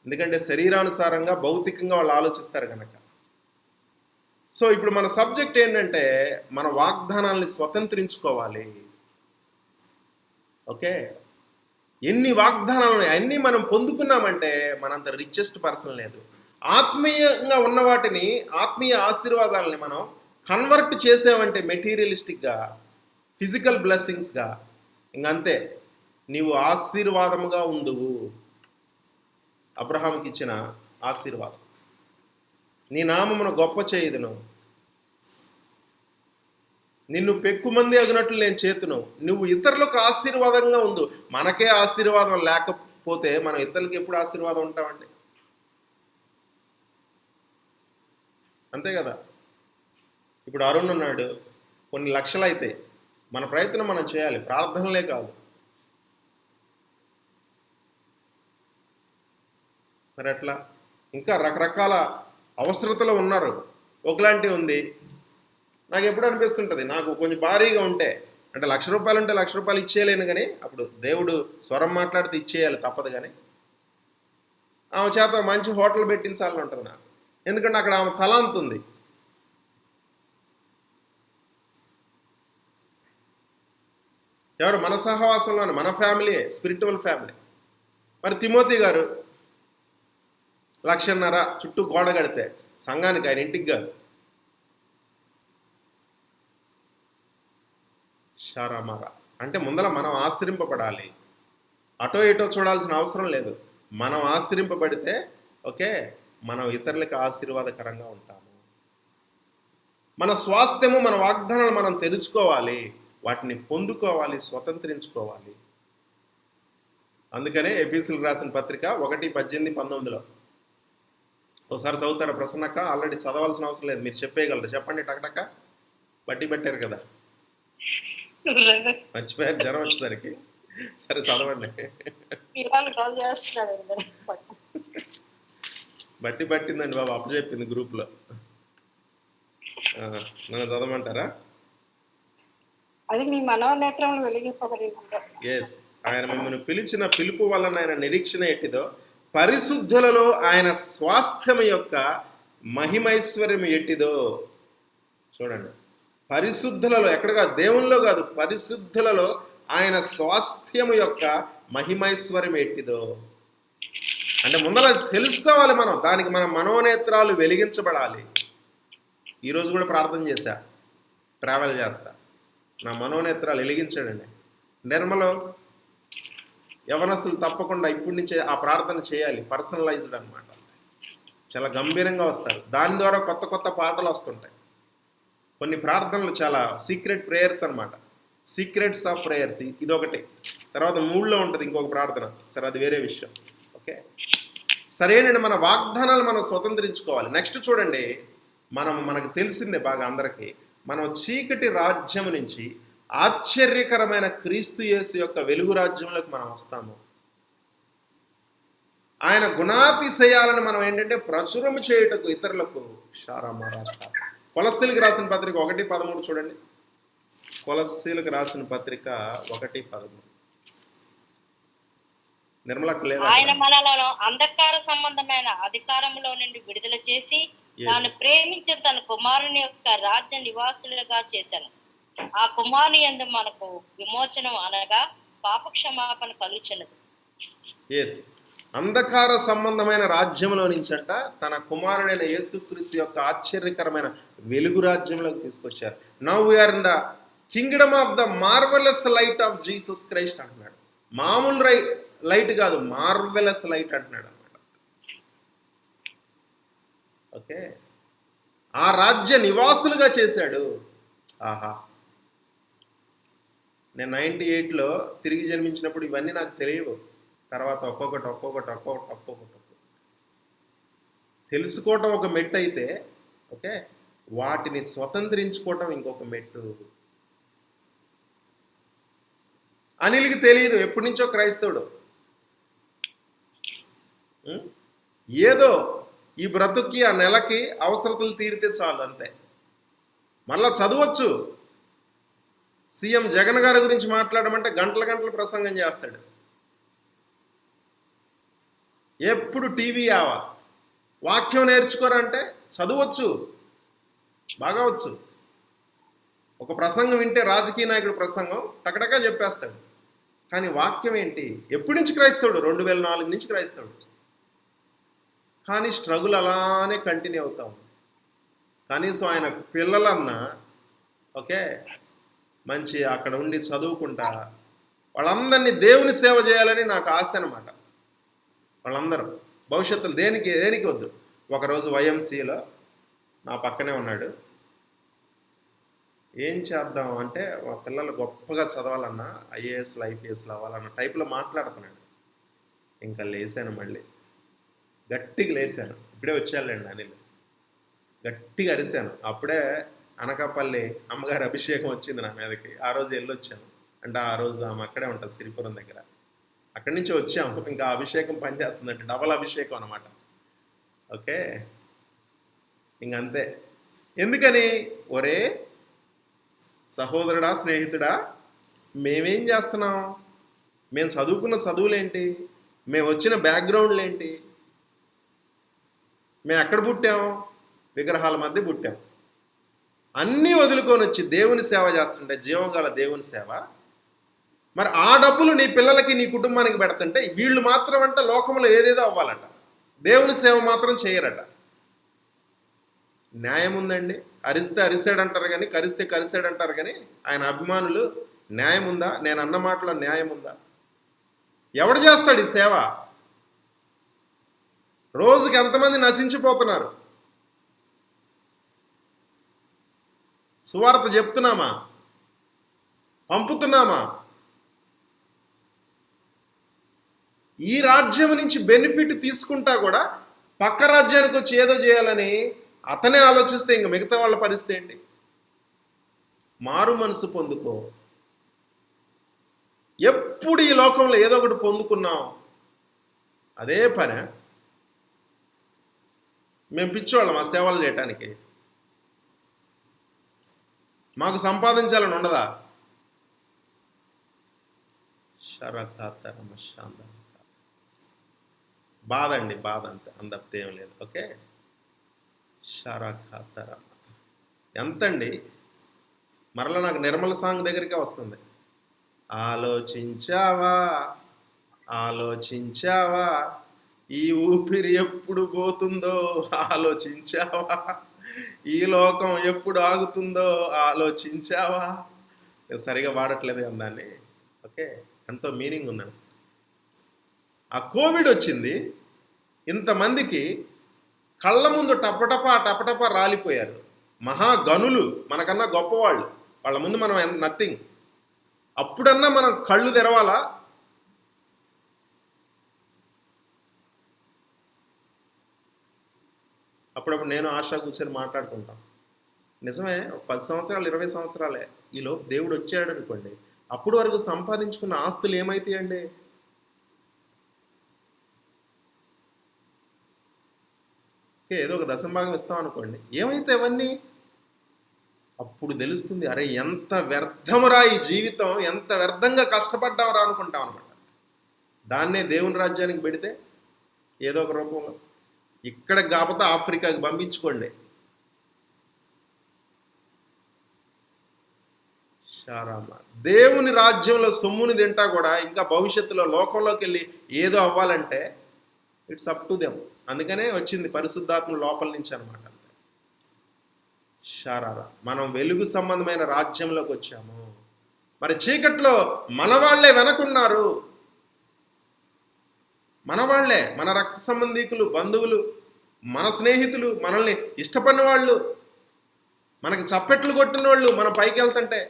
ఎందుకంటే శరీరానుసారంగా భౌతికంగా వాళ్ళు ఆలోచిస్తారు కనుక. సో ఇప్పుడు మన సబ్జెక్ట్ ఏంటంటే మన వాగ్దానాల్ని స్వతంత్రించుకోవాలి. ఓకే, ఎన్ని వాగ్దానాలు ఉన్నాయి, అన్నీ మనం పొందుకున్నామంటే మనంత రిచెస్ట్ పర్సన్ లేదు. ఆత్మీయంగా ఉన్న వాటిని, ఆత్మీయ ఆశీర్వాదాలని మనం కన్వర్ట్ చేసావంటే మెటీరియలిస్టిక్గా, ఫిజికల్ బ్లెస్సింగ్స్గా, ఇంకంతే నీవు ఆశీర్వాదముగా ఉందువు. అబ్రహాముకి ఇచ్చిన ఆశీర్వాదం, నీ నామమును గొప్ప చేయుదును, నిన్ను పెక్కుమంది అగినట్లు నేను చేతును. నువ్వు ఇతరులకు ఆశీర్వాదంగా ఉండు. మనకే ఆశీర్వాదం లేకపోతే మనం ఇతరులకు ఎప్పుడు ఆశీర్వాదం ఉంటామండి? అంతే కదా. ఇప్పుడు అరుణ్ ఉన్నాడు, కొన్ని లక్షలు అయితే మన ప్రయత్నం మనం చేయాలి, ప్రార్థనలే కాదు. మరి అట్లా ఇంకా రకరకాల అవసరతలు ఉన్నారు. ఒకలాంటివి ఉంది. నాకు ఎప్పుడు అనిపిస్తుంటుంది, నాకు కొంచెం భారీగా ఉంటే, అంటే 1,00,000 రూపాయలు ఉంటే 1,00,000 రూపాయలు ఇచ్చేయలేను. కానీ అప్పుడు దేవుడు స్వరం మాట్లాడితే ఇచ్చేయాలి, తప్పదు. కానీ ఆమె చేత మంచి హోటల్ పెట్టించాలని ఉంటుంది నాకు. ఎందుకంటే అక్కడ ఆమె తలాంత్ ఉంది. ఎవరు? మన సహవాసంలోనే, మన ఫ్యామిలీ, స్పిరిచువల్ ఫ్యామిలీ. మరి తిమోతి గారు 1,50,000 చుట్టూ గోడ కడితే సంఘానికి, ఆయన ఇంటికి కాదు. షారామారా అంటే ముందర మనం ఆశ్రయింపబడాలి. అటో ఇటో చూడాల్సిన అవసరం లేదు. మనం ఆశ్రయింపబడితే ఓకే, మనం ఇతరులకు ఆశీర్వాదకరంగా ఉంటాము. మన స్వాస్థ్యము, మన వాగ్దానాలు మనం తెలుసుకోవాలి. వాటిని పొందుకోవాలి, స్వతంత్రించుకోవాలి. అందుకనే ఎఫీసీయులకు రాసిన పత్రిక 1:18-19 ఒకసారి చదువుతారా ప్రసన్నక్క? ఆల్రెడీ చదవాల్సిన అవసరం లేదు, మీరు చెప్పేయగలరు. చెప్పండి టకటక. బట్టి పెట్టారు కదా, మర్చిపోయారు జ్వరం వచ్చేసరికి. సరే చదవండి. బట్టి పట్టిందండి బాబు, అప్పచెప్పింది గ్రూప్లో. నన్ను చదవమంటారా? అది మీ మనోనేత్రములు వెలిగింపబడింది. ఎస్, ఆయన మిమ్మల్ని పిలిచిన పిలుపు వలన ఆయన నిరీక్షణ ఎట్టిదో, పరిశుద్ధులలో ఆయన స్వాస్థ్యం యొక్క మహిమైశ్వర్యం ఎట్టిదో. చూడండి, పరిశుద్ధులలో, ఎక్కడ కాదు, దేవుల్లో కాదు, పరిశుద్ధులలో ఆయన స్వాస్థ్యము యొక్క మహిమైశ్వర్యం ఎట్టిదో. అంటే ముందర తెలుసుకోవాలి మనం, దానికి మన మనోనేత్రాలు వెలిగించబడాలి. ఈరోజు కూడా ప్రార్థన చేశా, ట్రావెల్ చేస్తా, నా మనోనేత్రాలు వెలిగించాడండి. నిర్మలో యవనస్తులు తప్పకుండా ఇప్పటి నుంచే ఆ ప్రార్థన చేయాలి, పర్సనలైజ్డ్ అనమాట. చాలా గంభీరంగా వస్తారు, దాని ద్వారా కొత్త కొత్త పాటలు వస్తుంటాయి. కొన్ని ప్రార్థనలు చాలా సీక్రెట్ ప్రేయర్స్ అనమాట, సీక్రెట్స్ ఆఫ్ ప్రేయర్స్ ఇదొకటి. తర్వాత మూడ్లో ఉంటుంది ఇంకొక ప్రార్థన, సరే అది వేరే విషయం. ఓకే, సరేనండి, మన వాగ్దానాలు మనం స్వతంత్రించుకోవాలి. నెక్స్ట్ చూడండి, మనకు తెలిసిందే బాగా అందరికీ, మనం చీకటి రాజ్యం నుంచి ఆశ్చర్యకరమైన క్రీస్తు యేసు యొక్క వెలుగు రాజ్యంలోకి మనం వస్తాము. ఆయన గుణాతిశయాలను మనం ఏంటంటే ప్రచురం చేయుటకు ఇతరులకు కొలస్సీలకు రాసిన పత్రిక 1:13 చూడండి. కొలస్సీలకు రాసిన పత్రిక 1:13. నిర్మలకు లేదా? ఆయన మనలను అంధకార సంబంధమైన అధికారంలో నుండి విడుదల చేసి తాను ప్రేమించిన తన కుమారుని యొక్క రాజ్య నివాసులుగా చేశాను. ఆ కుమారుని యందు మనకు విమోచనం అనగా పాప క్షమాపణ కలుగుచున్నది. ఎస్, అంధకార సంబంధమైన రాజ్యంలో నుంచి అంట తన కుమారుడైన యేసుక్రీస్తు యొక్క ఆశ్చర్యకరమైన వెలుగు రాజ్యంలోకి తీసుకొచ్చారు. Now we are in the kingdom of the marvellous light of Jesus Christ అంటున్నాడు. మామూలు లైట్ కాదు, మార్వెలస్ లైట్ అంటున్నాడు అనమాట. ఓకే, ఆ రాజ్య నివాసులుగా చేశాడు. ఆహా, నేను 98లో తిరిగి జన్మించినప్పుడు ఇవన్నీ నాకు తెలియవు. తర్వాత ఒక్కొక్కటి తెలుసుకోవటం ఒక మెట్టు అయితే, ఓకే, వాటిని స్వతంత్రించుకోవటం ఇంకొక మెట్టు. అనిల్కి తెలియదు, ఎప్పటి నుంచో క్రైస్తవుడు. ఏదో ఈ బ్రతుక్కి ఆ నెలకి అవసరతలు తీరితే చాలు, అంతే. మళ్ళా చదవచ్చు. సీఎం జగన్ గారి గురించి మాట్లాడమంటే గంటల గంటలు ప్రసంగం చేస్తాడు. ఎప్పుడు టీవీ ఆవా. వాక్యం నేర్చుకోరంటే చదవచ్చు, బాగా వచ్చు. ఒక ప్రసంగం వింటే రాజకీయ నాయకుడు ప్రసంగం టకటకా చెప్పేస్తాడు. కానీ వాక్యం ఏంటి? ఎప్పటి నుంచి క్రైస్తవుడు? 2004 నుంచి క్రైస్తవుడు. కానీ స్ట్రగుల్ అలానే కంటిన్యూ అవుతా ఉంది. కనీసం ఆయన పిల్లలన్నా ఓకే మంచి అక్కడ ఉండి చదువుకుంటా వాళ్ళందరినీ దేవుని సేవ చేయాలని నాకు ఆశ అనమాట. వాళ్ళందరూ భవిష్యత్తులో దేనికి వద్దు. ఒకరోజు వైఎంసీలో నా పక్కనే ఉన్నాడు. ఏం చేద్దాం అంటే మా పిల్లలు గొప్పగా చదవాలన్నా, ఐఏఎస్లు ఐపీఎస్లు అవ్వాలన్న టైప్లో మాట్లాడుతున్నాడు. ఇంకా లేసాను, మళ్ళీ గట్టిగా లేసాను. ఇప్పుడే వచ్చానులేండి అనిల్. గట్టిగా అరిశాను. అప్పుడే అనకాపల్లి అమ్మగారి అభిషేకం వచ్చింది నా మీదకి. ఆ రోజు వెళ్ళొచ్చాను. అంటే ఆ రోజు ఆమె అక్కడే ఉంటుంది సిరిపురం దగ్గర. అక్కడి నుంచి వచ్చాము. ఇంకా అభిషేకం పనిచేస్తుందంటే డబల్ అభిషేకం అనమాట. ఓకే, ఇంకంతే. ఎందుకని? ఒరే సహోదరుడా, స్నేహితుడా, మేమేం చేస్తున్నాం? మేము చదువుకున్న చదువులేంటి? మేము వచ్చిన బ్యాక్గ్రౌండ్లు ఏంటి? మేము ఎక్కడ పుట్టాం? విగ్రహాల మధ్య పుట్టాం. అన్నీ వదులుకొని వచ్చి దేవుని సేవ చేస్తుంటే, జీవం గల దేవుని సేవ. మరి ఆ డబ్బులు నీ పిల్లలకి, నీ కుటుంబానికి పెడుతుంటే వీళ్ళు మాత్రం అంటే లోకంలో ఏదేదో అవ్వాలట, దేవుని సేవ మాత్రం చేయరట. న్యాయం ఉందండి? అరిస్తే అరిసాడంటారు కానీ, కరిస్తే కరిసాడంటారు కానీ ఆయన అభిమానులు న్యాయం ఉందా? నేను అన్న మాటలో న్యాయం ఉందా? ఎవడు చేస్తాడు ఈ సేవ? రోజుకి ఎంతమంది నశించిపోతున్నారు? సువార్త చెప్తున్నామా? పంపుతున్నామా? ఈ రాజ్యం నుంచి బెనిఫిట్ తీసుకుంటా కూడా పక్క రాజ్యానికి వచ్చి ఏదో చేయాలని అతనే ఆలోచిస్తే ఇంక మిగతా వాళ్ళ పరిస్థితి ఏంటి? మారు మనసు పొందుకో. ఎప్పుడు ఈ లోకంలో ఏదో ఒకటి పొందుకున్నాం, అదే పని. మేము పిచ్చోళ్ళం ఆ సేవలు చేయటానికి. మాకు సంపాదించాలని ఉండదా? బాధ అండి, బాధ అంతే, అందరితో ఏం లేదు. ఓకే, షరఖాతరమ ఎంతండి? మరలా నాకు నిర్మల సాంగ్ దగ్గరికే వస్తుంది. ఆలోచించావా, ఆలోచించావా, ఈ ఊపిరి ఎప్పుడు పోతుందో ఆలోచించావా, ఈ లోకం ఎప్పుడు ఆగుతుందో ఆలోచించావా. సరిగా వాడట్లేదు దాన్ని. ఓకే, ఎంతో మీనింగ్ ఉందని. ఆ కోవిడ్ వచ్చింది, ఇంతమందికి కళ్ళ ముందు టపటపా రాలిపోయారు. మహాగనులు, మనకన్నా గొప్పవాళ్ళు, వాళ్ళ ముందు మనం నథింగ్. అప్పుడన్నా మనం కళ్ళు తెరవాలా? అప్పుడప్పుడు నేను ఆశా కూర్చొని మాట్లాడుకుంటాం. నిజమే, 10 సంవత్సరాలు 20 సంవత్సరాలే ఈలోపు దేవుడు వచ్చాడు అనుకోండి, అప్పుడు వరకు సంపాదించుకున్న ఆస్తులు ఏమైతాయండి? ఏదో ఒక దశంభాగం ఇస్తాం అనుకోండి, ఏమైతే అవన్నీ? అప్పుడు తెలుస్తుంది, అరే ఎంత వ్యర్థమురా ఈ జీవితం, ఎంత వ్యర్థంగా కష్టపడ్డామరా అనుకుంటాం అనమాట. దాన్నే దేవుని రాజ్యానికి పెడితే ఏదో ఒక రూపంలో, ఇక్కడికి కాకపోతే ఆఫ్రికాకి పంపించుకోండి. దేవుని రాజ్యంలో సొమ్ముని తింటా కూడా ఇంకా భవిష్యత్తులో లోకంలోకి వెళ్ళి ఏదో అవ్వాలంటే ఇట్స్ అప్ టు దెమ్. అందుకనే వచ్చింది పరిశుద్ధాత్మ లోపల నుంచి అనమాట. అంతే. షారారా, మనం వెలుగు సంబంధమైన రాజ్యంలోకి వచ్చాము. మరి చీకట్లో మన వాళ్ళే వెనకున్నారు. మన వాళ్ళే, మన రక్త సంబంధీకులు, బంధువులు, మన స్నేహితులు, మనల్ని ఇష్టపడిన వాళ్ళు, మనకి చప్పెట్లు కొట్టిన వాళ్ళు మన పైకి వెళ్తుంటే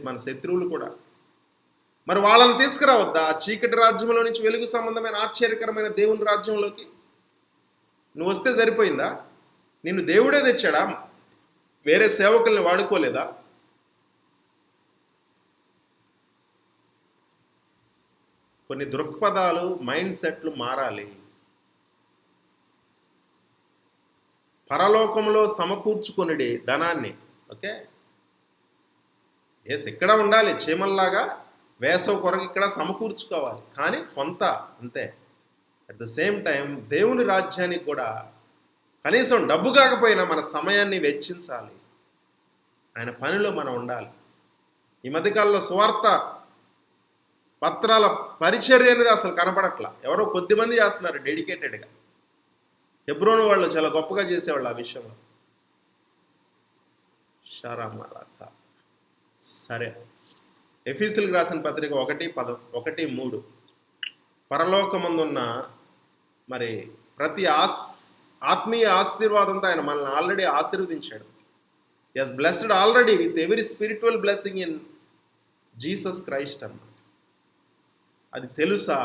మన శత్రువులు కూడా. మరి వాళ్ళని తీసుకురావద్దా ఆ చీకటి రాజ్యంలో నుంచి వెలుగు సంబంధమైన ఆశ్చర్యకరమైన దేవుని రాజ్యంలోకి? నువ్వు వస్తే సరిపోయిందా? నిన్ను దేవుడే తెచ్చాడా? వేరే సేవకుల్ని వాడుకోలేదా? కొన్ని దృక్పథాలు, మైండ్ సెట్లు మారాలి. పరలోకంలో సమకూర్చుకొనిడి ధనాన్ని. ఓకే, ఇక్కడ ఉండాలి, చీమల్లాగా వేసవ కొరకు ఇక్కడ సమకూర్చుకోవాలి, కానీ కొంత అంతే. అట్ ద సేమ్ టైం దేవుని రాజ్యానికి కూడా కనీసం డబ్బు కాకపోయినా మన సమయాన్ని వెచ్చించాలి. ఆయన పనిలో మనం ఉండాలి. ఈ మధ్యకాలంలో సువార్త పత్రాల పరిచర్య అనేది అసలు కనపడట్లా. ఎవరో కొద్దిమంది చేస్తున్నారు డెడికేటెడ్గా. హెబ్రోను వాళ్ళు చాలా గొప్పగా చేసేవాళ్ళు ఆ విషయంలో. షరామలాక. సరే, ఎఫీసీయులకు రాసిన పత్రిక 1:3 పరలోకమందున్న మరి ప్రతి ఆత్మీయ ఆశీర్వాదంతో ఆయన మనల్ని ఆల్రెడీ ఆశీర్వదించాడు. Yes blessed already with every spiritual blessing in Jesus Christ అన్నమాట. అది తెలుసా?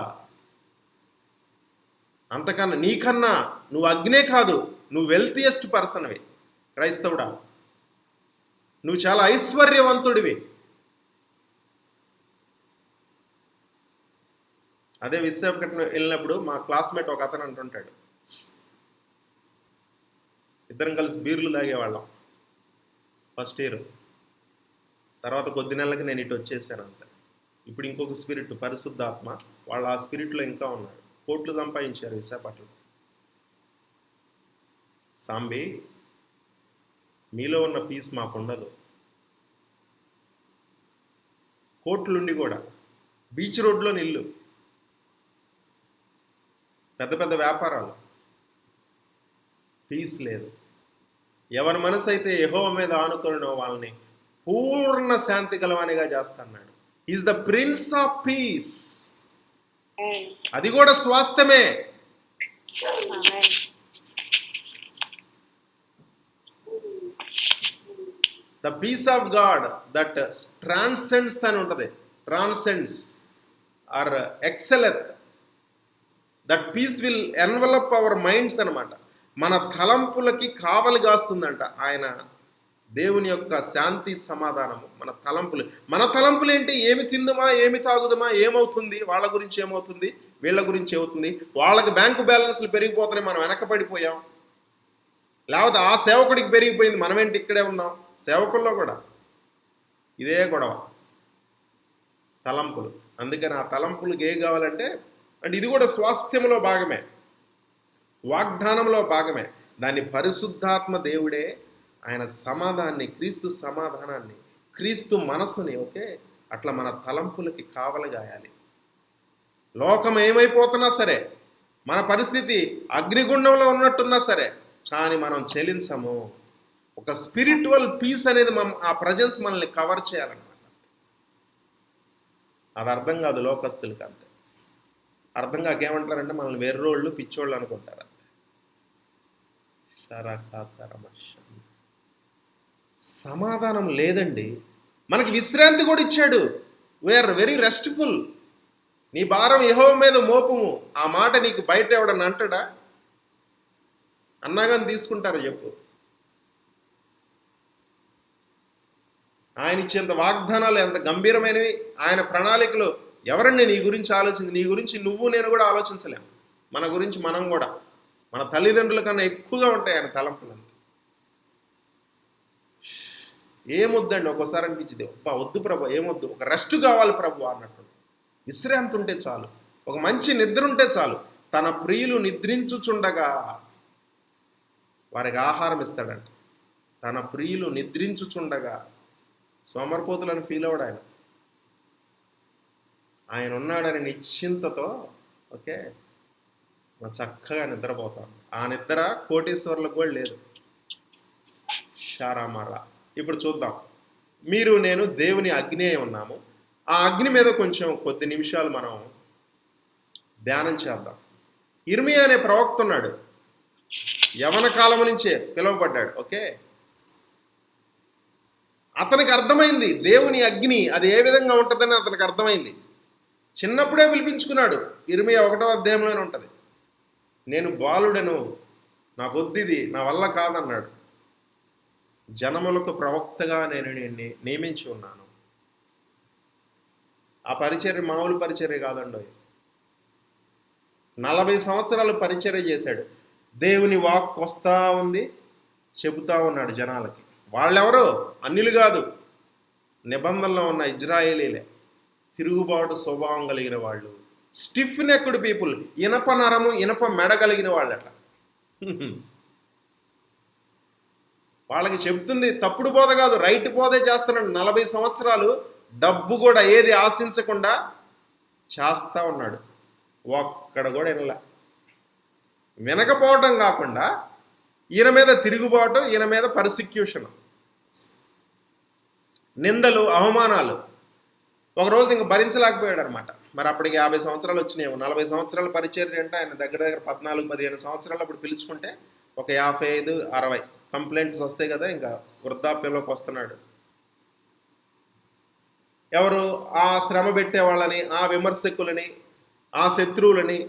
అంతకన్నా నీకన్నా నువ్వు అగ్నే కాదు, నువ్వు వెల్తియెస్ట్ పర్సన్వి క్రైస్తవుడా. నువ్వు చాలా ఐశ్వర్యవంతుడివి. అదే విశాఖపట్నం వెళ్ళినప్పుడు మా క్లాస్మేట్ ఒక అతను అంటుంటాడు, ఇద్దరం కలిసి బీర్లు తాగేవాళ్ళం ఫస్ట్ ఇయర్. తర్వాత కొద్ది నెలలకి నేను ఇటు వచ్చేసాను అంతే. ఇప్పుడు ఇంకొక స్పిరిట్ పరిశుద్ధాత్మ, వాళ్ళు ఆ స్పిరిట్లో ఇంకా ఉన్నారు. కోట్లు సంపాదించారు విశాఖపట్నం. సాంబి, మీలో ఉన్న పీస్ మాకుండదు. కోట్లుండి కూడా బీచ్ రోడ్లో నిల్లు, పెద్ద పెద్ద వ్యాపారాలు, పీస్ లేదు. ఎవరి మనసు అయితే యెహోవా మీద ఆనుకొనినో వాళ్ళని పూర్ణ శాంతి కలవానిగా చేస్తున్నాడు. Is the prince of peace. అది కూడా స్వాస్థ్యమే. The peace of God that transcends అని ఉంటుంది, transcends or excelleth, that peace will envelop our minds అనమాట. మన తలంపులకి కావలి కాస్తుందంట ఆయన దేవుని యొక్క శాంతి సమాధానము. మన తలంపులు ఏంటి? ఏమి తిందుమా, ఏమి తాగుదమా, ఏమవుతుంది, వాళ్ళ గురించి ఏమవుతుంది, వీళ్ళ గురించి ఏమవుతుంది, వాళ్ళకి బ్యాంకు బ్యాలెన్స్లు పెరిగిపోతున్నాయి, మనం వెనకపడిపోయాం. లేకపోతే ఆ సేవకుడికి పెరిగిపోయింది, మనమేంటి ఇక్కడే ఉందాం. సేవకుల్లో కూడా ఇదే గొడవ, తలంపులు. అందుకని ఆ తలంపులకు ఏం కావాలంటే, అంటే ఇది కూడా స్వాస్థ్యంలో భాగమే, వాగ్దానంలో భాగమే. దాన్ని పరిశుద్ధాత్మ దేవుడే ఆయన సమాధానాన్ని, క్రీస్తు సమాధానాన్ని, క్రీస్తు మనస్సుని, ఓకే, అట్లా మన తలంపులకి కావలగాయాలి. లోకం ఏమైపోతున్నా సరే, మన పరిస్థితి అగ్నిగుండంలో ఉన్నట్టున్నా సరే, కానీ మనం చెలించము. ఒక స్పిరిచువల్ పీస్ అనేది ఆ ప్రజెన్స్ మనల్ని కవర్ చేయాలన్నమాట. అది అర్థం కాదు లోకస్తులకి. అంతే అర్థం కాక ఏమంటారంటే మనల్ని వెర్రోళ్ళు, పిచ్చోళ్ళు అనుకుంటారు. సమాధానం లేదండి. మనకి విశ్రాంతి కూడా ఇచ్చాడు. We are very restful. నీ భారం యెహోవా మీద మోపుము. ఆ మాట నీకు బయట ఎవడన్నా అంటాడా? అన్నాగాని తీసుకుంటారు చెప్పు. ఆయన ఇచ్చేంత వాగ్దానాలు ఎంత గంభీరమైనవి, ఆయన ప్రణాళికలు ఎవరండి నీ గురించి ఆలోచించి, నీ గురించి నువ్వు నేను కూడా ఆలోచించలేము. మన గురించి మనం కూడా, మన తల్లిదండ్రుల కన్నా ఎక్కువగా ఉంటాయి ఆయన తలంపులంతా. ఏమొద్దండి, ఒక్కోసారి అనిపించింది, వద్దు ప్రభు, ఏమొద్దు, ఒక రెస్ట్ కావాలి ప్రభు అన్నట్టు. విశ్రాంతి ఉంటే చాలు, ఒక మంచి నిద్ర ఉంటే చాలు. తన ప్రియులు నిద్రించుచుండగా వారికి ఆహారం ఇస్తాడంట. తన ప్రియులు నిద్రించుచుండగా సోమరిపోతులను ఫీల్ అవ్వడు ఆయన. ఆయన ఉన్నాడని నిశ్చింతతో, ఓకే, చక్కగా నిద్రపోతాం. ఆ నిద్ర కోటీశ్వరులకు కూడా లేదు. షారామారా. ఇప్పుడు చూద్దాం. మీరు నేను దేవుని అగ్ని అయి ఉన్నాము. ఆ అగ్ని మీద కొంచెం కొద్ది నిమిషాలు మనం ధ్యానం చేద్దాం. ఇర్మియా అనే ప్రవక్త ఉన్నాడు, యవన కాలం నుంచే పిలువబడ్డాడు. ఓకే, అతనికి అర్థమైంది దేవుని అగ్ని అది ఏ విధంగా ఉంటుందని అతనికి అర్థమైంది. చిన్నప్పుడే పిలిపించుకున్నాడు. ఇర్మియా 1వ అధ్యాయంలోనే ఉంటుంది. నేను బాలుడను, నాకొద్దిది, నా వల్ల కాదన్నాడు. జనములకు ప్రవక్తగా నేను నియమించి ఉన్నాను. ఆ పరిచర్య మామూలు పరిచర్య కాదండి. 40 సంవత్సరాలు పరిచర్య చేశాడు. దేవుని వాక్ వస్తూ ఉంది, చెబుతా ఉన్నాడు జనాలకి. వాళ్ళెవరో అన్యులు కాదు, నిబంధనలో ఉన్న ఇజ్రాయేలీలే. తిరుగుబాటు స్వభావం కలిగిన వాళ్ళు, స్టిఫ్ నెక్డ్ పీపుల్, ఇనప నరము ఇనప మెడ కలిగిన వాళ్ళట. వాళ్ళకి చెప్తుంది తప్పుడు బోధ కాదు, రైట్ బోధే చేస్తున్నాడు. 40 సంవత్సరాలు డబ్బు కూడా ఏది ఆశించకుండా చేస్తూ ఉన్నాడు. ఒక్కడ కూడా వినలే. వినకపోవటం కాకుండా ఈయన మీద తిరుగుబాటు, ఈయన మీద పర్సిక్యూషన్, నిందలు, అవమానాలు. ఒకరోజు ఇంక భరించలేకపోయాడు అనమాట. మరి అప్పటికి 50 సంవత్సరాలు వచ్చినాయేమో. 40 సంవత్సరాల పరిచర్య అంటే ఆయన దగ్గర 14-15 సంవత్సరాలు అప్పుడు పిలుచుకుంటే ఒక 55-60 కంప్లైంట్స్ వస్తాయి కదా. ఇంకా వృద్ధాప్యంలోకి వస్తున్నాడు. ఎవరు? ఆ శ్రమ పెట్టే వాళ్ళని, ఆ విమర్శకులని, ఆ శత్రువులని,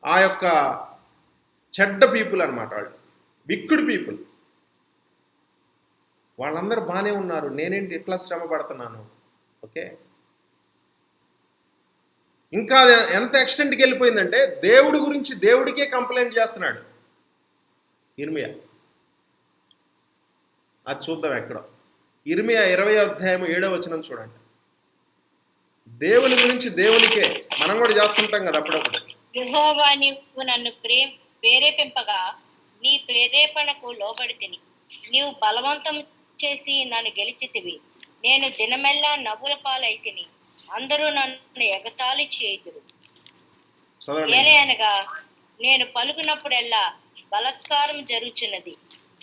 ఆ యొక్క చెడ్డ పీపుల్ అనమాట. వాళ్ళు విక్కుడ్ పీపుల్. వాళ్ళందరూ బాగానే ఉన్నారు, నేనేంటి ఇట్లా శ్రమ పడుతున్నాను. ఓకే, ఇంకా ఎంత ఎక్స్టెంట్కి వెళ్ళిపోయిందంటే దేవుడి గురించి దేవుడికే కంప్లైంట్ చేస్తున్నాడు ఇర్మియా. అది చూద్దాం ఎక్కడో. ఇర్మియా 20వ అధ్యాయం 7వ వచనం చూడండి. దేవుని గురించి దేవునికే మనం కూడా చేస్తుంటాం కదా అప్పుడప్పుడు. యెహోవా నీవు నన్ను ప్రేరేపింపగా నీ ప్రేరేపణకు లోబడితిని. నీవు బలవంతం చేసి నన్ను గెలిచితివి. నేను దినమెల్లా నవ్వుల పాలైతిని. అందరూ నన్ను ఎగతాళి చేయుదురు. ఏలయనగా నేను పలుకున్నప్పుడెల్లా బలాత్కారం జరుగుచున్నది,